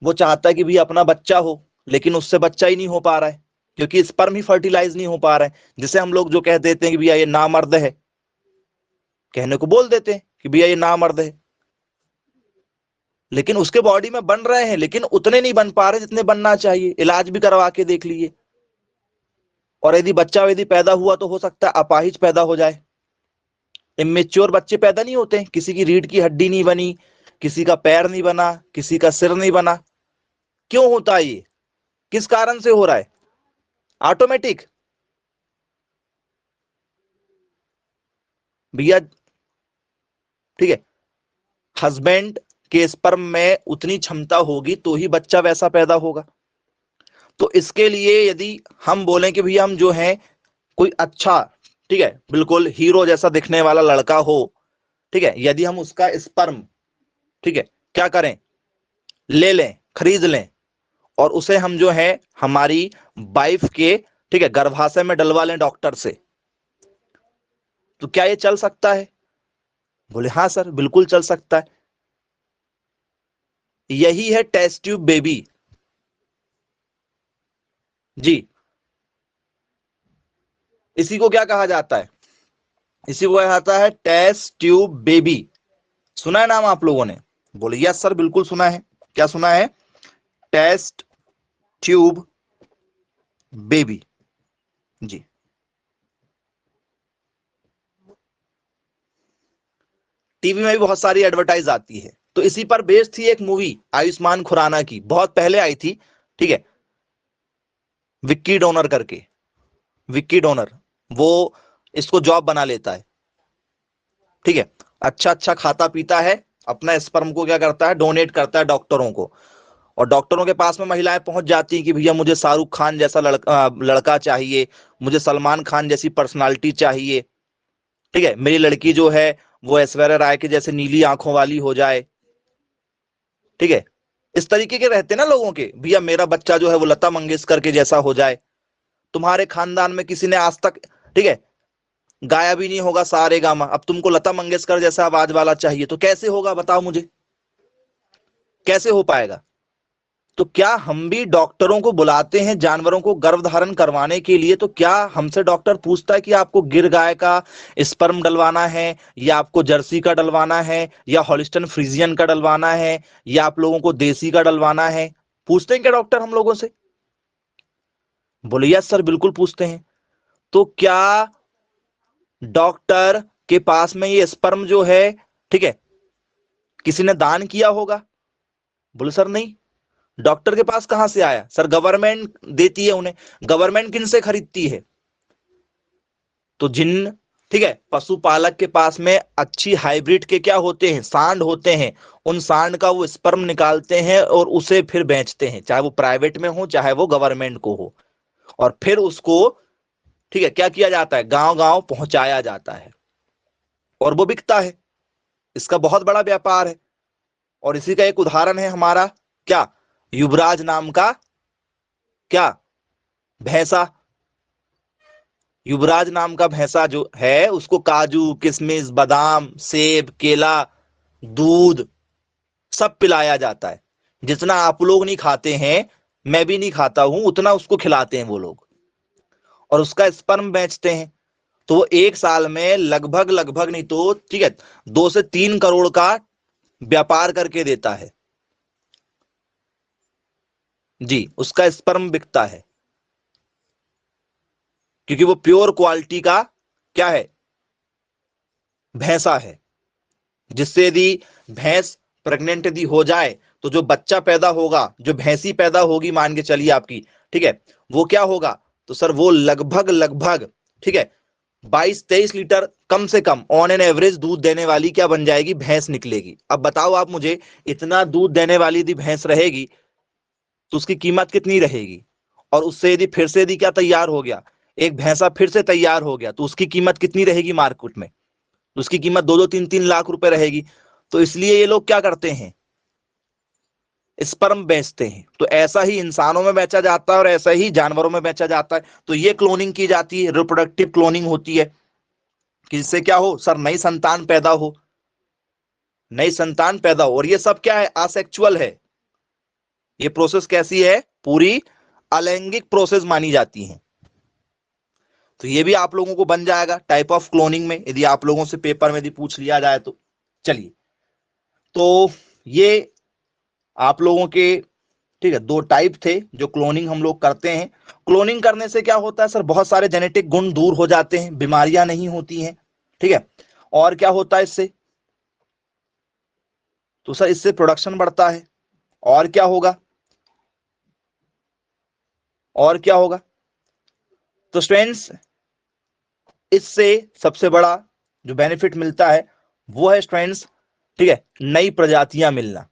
Speaker 1: वो चाहता है कि भाई अपना बच्चा हो, लेकिन उससे बच्चा ही नहीं हो पा रहा है, क्योंकि स्पर्म ही फर्टिलाइज नहीं हो पा रहा है। जिसे हम लोग जो कह देते हैं कि भैया ये नामर्द है, कहने को बोल देते हैं कि भैया ये नामर्द है, लेकिन उसके बॉडी में बन रहे हैं, लेकिन उतने नहीं बन पा रहे जितने बनना चाहिए। इलाज भी करवा के देख लीजिए, और यदि बच्चा यदि पैदा हुआ तो हो सकता है अपाहिज पैदा हो जाए। इमेच्योर बच्चे पैदा नहीं होते, किसी की रीढ़ की हड्डी नहीं बनी, किसी का पैर नहीं बना, किसी का सिर नहीं बना। क्यों होता है ये? किस कारण से हो रहा है? ऑटोमेटिक भैया, ठीक है, हस्बैंड के स्पर्म में उतनी क्षमता होगी तो ही बच्चा वैसा पैदा होगा। तो इसके लिए यदि हम बोलें कि भैया हम जो है कोई अच्छा, ठीक है, बिल्कुल हीरो जैसा दिखने वाला लड़का हो, ठीक है, यदि हम उसका स्पर्म, ठीक है, क्या करें, ले लें, खरीद लें, और उसे हम जो है हमारी वाइफ के, ठीक है, गर्भाशय में डलवा लें डॉक्टर से, तो क्या ये चल सकता है? बोले हाँ सर बिल्कुल चल सकता है। यही है टेस्ट ट्यूब बेबी जी। इसी को क्या कहा जाता है? इसी को कहा जाता है टेस्ट ट्यूब बेबी। सुना है नाम आप लोगों ने? बोले यस सर बिल्कुल सुना है। क्या सुना है? टेस्ट ट्यूब बेबी जी। टीवी में भी बहुत सारी एडवर्टाइज आती है, तो इसी पर बेस्ड थी एक मूवी आयुष्मान खुराना की, बहुत पहले आई थी, ठीक है, विक्की डोनर करके। विक्की डोनर वो इसको जॉब बना लेता है, ठीक है, अच्छा अच्छा खाता पीता है, अपना स्पर्म को क्या करता है, डोनेट करता है डॉक्टरों को, और डॉक्टरों के पास में महिलाएं पहुंच जाती हैं कि भैया मुझे शाहरुख खान जैसा लड़का चाहिए, मुझे सलमान खान जैसी पर्सनालिटी चाहिए, ठीक है, मेरी लड़की जो है वो ऐश्वर्या राय के जैसे नीली आंखों वाली हो जाए, ठीक है, इस तरीके के रहते ना लोगों के, भैया मेरा बच्चा जो है वो लता मंगेशकर के जैसा हो जाए। तुम्हारे खानदान में किसी ने आज तक, ठीक है, गाया भी नहीं होगा सारे गामा, अब तुमको लता मंगेशकर जैसा आवाज वाला चाहिए, तो कैसे होगा बताओ मुझे, कैसे हो पाएगा? तो क्या हम भी डॉक्टरों को बुलाते हैं जानवरों को गर्भधारण करवाने के लिए, तो क्या हमसे डॉक्टर पूछता है कि आपको गिर गाय का स्पर्म डलवाना है, या आपको जर्सी का डलवाना है, या हॉलिस्टन फ्रीजियन का डलवाना है, या आप लोगों को देसी का डलवाना है? पूछते हैं क्या डॉक्टर हम लोगों से? बोले यस सर बिल्कुल पूछते हैं। तो क्या डॉक्टर के पास में ये स्पर्म जो है, ठीक है, किसी ने दान किया होगा? बोले सर नहीं। डॉक्टर के पास कहां से आया सर? गवर्नमेंट देती है उन्हें। गवर्नमेंट किन से खरीदती है? तो जिन, ठीक है, पशुपालक के पास में अच्छी हाइब्रिड के क्या होते हैं, सांड होते हैं, उन सांड का वो स्पर्म निकालते हैं और उसे फिर बेचते हैं, चाहे वो प्राइवेट में हो चाहे वो गवर्नमेंट को हो, और फिर उसको, ठीक है, क्या किया जाता है, गांव गांव पहुंचाया जाता है और वो बिकता है। इसका बहुत बड़ा व्यापार है। और इसी का एक उदाहरण है हमारा क्या, युवराज नाम का क्या, भैंसा। युवराज नाम का भैंसा जो है उसको काजू किशमिश बादाम सेब केला दूध सब पिलाया जाता है। जितना आप लोग नहीं खाते हैं, मैं भी नहीं खाता हूं, उतना उसको खिलाते हैं वो लोग, और उसका स्पर्म बेचते हैं। तो वो एक साल में लगभग लगभग नहीं तो, ठीक है, 2 से 3 करोड़ का व्यापार करके देता है। जी, उसका स्पर्म बिकता है क्योंकि वो प्योर क्वालिटी का क्या है, भैंसा है। जिससे यदि भैंस प्रेग्नेंट यदि हो जाए तो जो बच्चा पैदा होगा, जो भैंसी पैदा होगी मान के चलिए आपकी, ठीक है, वो क्या होगा, तो सर वो लगभग लगभग, ठीक है, 22-23 लीटर कम से कम ऑन एन एवरेज दूध देने वाली क्या बन जाएगी, भैंस निकलेगी। अब बताओ आप मुझे, इतना दूध देने वाली यदि भैंस रहेगी तो उसकी कीमत कितनी रहेगी? और उससे यदि फिर से यदि क्या तैयार हो गया, एक भैंसा फिर से तैयार हो गया, तो उसकी कीमत कितनी रहेगी मार्केट में? तो उसकी कीमत 2-2 3-3 लाख रुपए रहेगी। तो इसलिए ये लोग क्या करते हैं, स्पर्म बेचते हैं। तो ऐसा ही इंसानों में बेचा जाता है और ऐसा ही जानवरों में बेचा जाता है। तो ये क्लोनिंग की जाती है, रिप्रोडक्टिव क्लोनिंग होती है, कि जिससे क्या हो सर, नई संतान पैदा हो, नई संतान पैदा हो। और ये सब क्या है, असेक्सुअल है। ये प्रोसेस कैसी है, पूरी अलैंगिक प्रोसेस मानी जाती है। तो ये भी आप लोगों को बन जाएगा टाइप ऑफ क्लोनिंग में, यदि आप लोगों से पेपर में यदि पूछ लिया जाए तो। चलिए, तो ये आप लोगों के, ठीक है, 2 टाइप थे जो क्लोनिंग हम लोग करते हैं। क्लोनिंग करने से क्या होता है सर, बहुत सारे जेनेटिक गुण दूर हो जाते हैं, बीमारियां नहीं होती हैं, ठीक है। और क्या होता है इससे, तो सर इससे प्रोडक्शन बढ़ता है। और क्या होगा, और क्या होगा, तो स्टूडेंट्स इससे सबसे बड़ा जो बेनिफिट मिलता है वो है स्टूडेंट्स, ठीक है, नई प्रजातियां मिलना।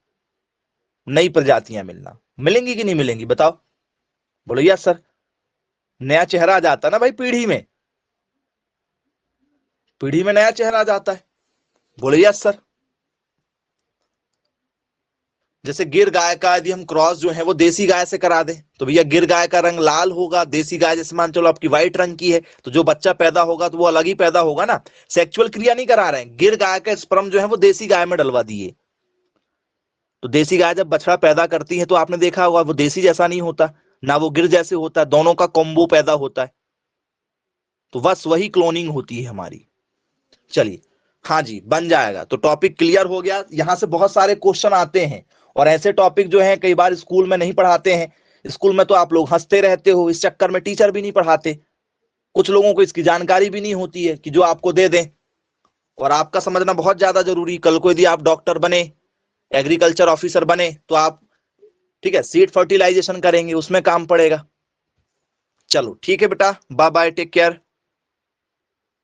Speaker 1: नई प्रजातियां मिलना, मिलेंगी कि नहीं मिलेंगी बताओ? बोलो यस सर। नया चेहरा आ जाता है ना भाई, पीढ़ी में, पीढ़ी में नया चेहरा आ जाता है। बोलो यस सर। जैसे गिर गाय का यदि हम क्रॉस जो है वो देसी गाय से करा दें, तो भैया गिर गाय का रंग लाल होगा, देसी गाय जैसे मान चलो आपकी व्हाइट रंग की है, तो जो बच्चा पैदा होगा तो वो अलग ही पैदा होगा ना। सेक्सुअल क्रिया नहीं करा रहे हैं, गिर गाय का स्पर्म जो है वो देसी गाय में डलवा दिए। तो देसी गाय जब बछड़ा पैदा करती है तो आपने देखा होगा वो देसी जैसा नहीं होता, ना वो गिर जैसे होता है, दोनों का कॉम्बो पैदा होता है। तो बस वही क्लोनिंग होती है हमारी। चलिए, हाँ जी, बन जाएगा। तो टॉपिक क्लियर हो गया। यहां से बहुत सारे क्वेश्चन आते हैं और ऐसे टॉपिक जो है कई बार स्कूल में नहीं पढ़ाते हैं। स्कूल में तो आप लोग हंसते रहते हो, इस चक्कर में टीचर भी नहीं पढ़ाते। कुछ लोगों को इसकी जानकारी भी नहीं होती है कि जो आपको दे दें। और आपका समझना बहुत ज्यादा जरूरी, कल को यदि आप डॉक्टर बने, एग्रीकल्चर ऑफिसर बने, तो आप, ठीक है, सीड फर्टिलाइजेशन करेंगे, उसमें काम पड़ेगा। चलो ठीक है बेटा, बाय बाय, टेक केयर।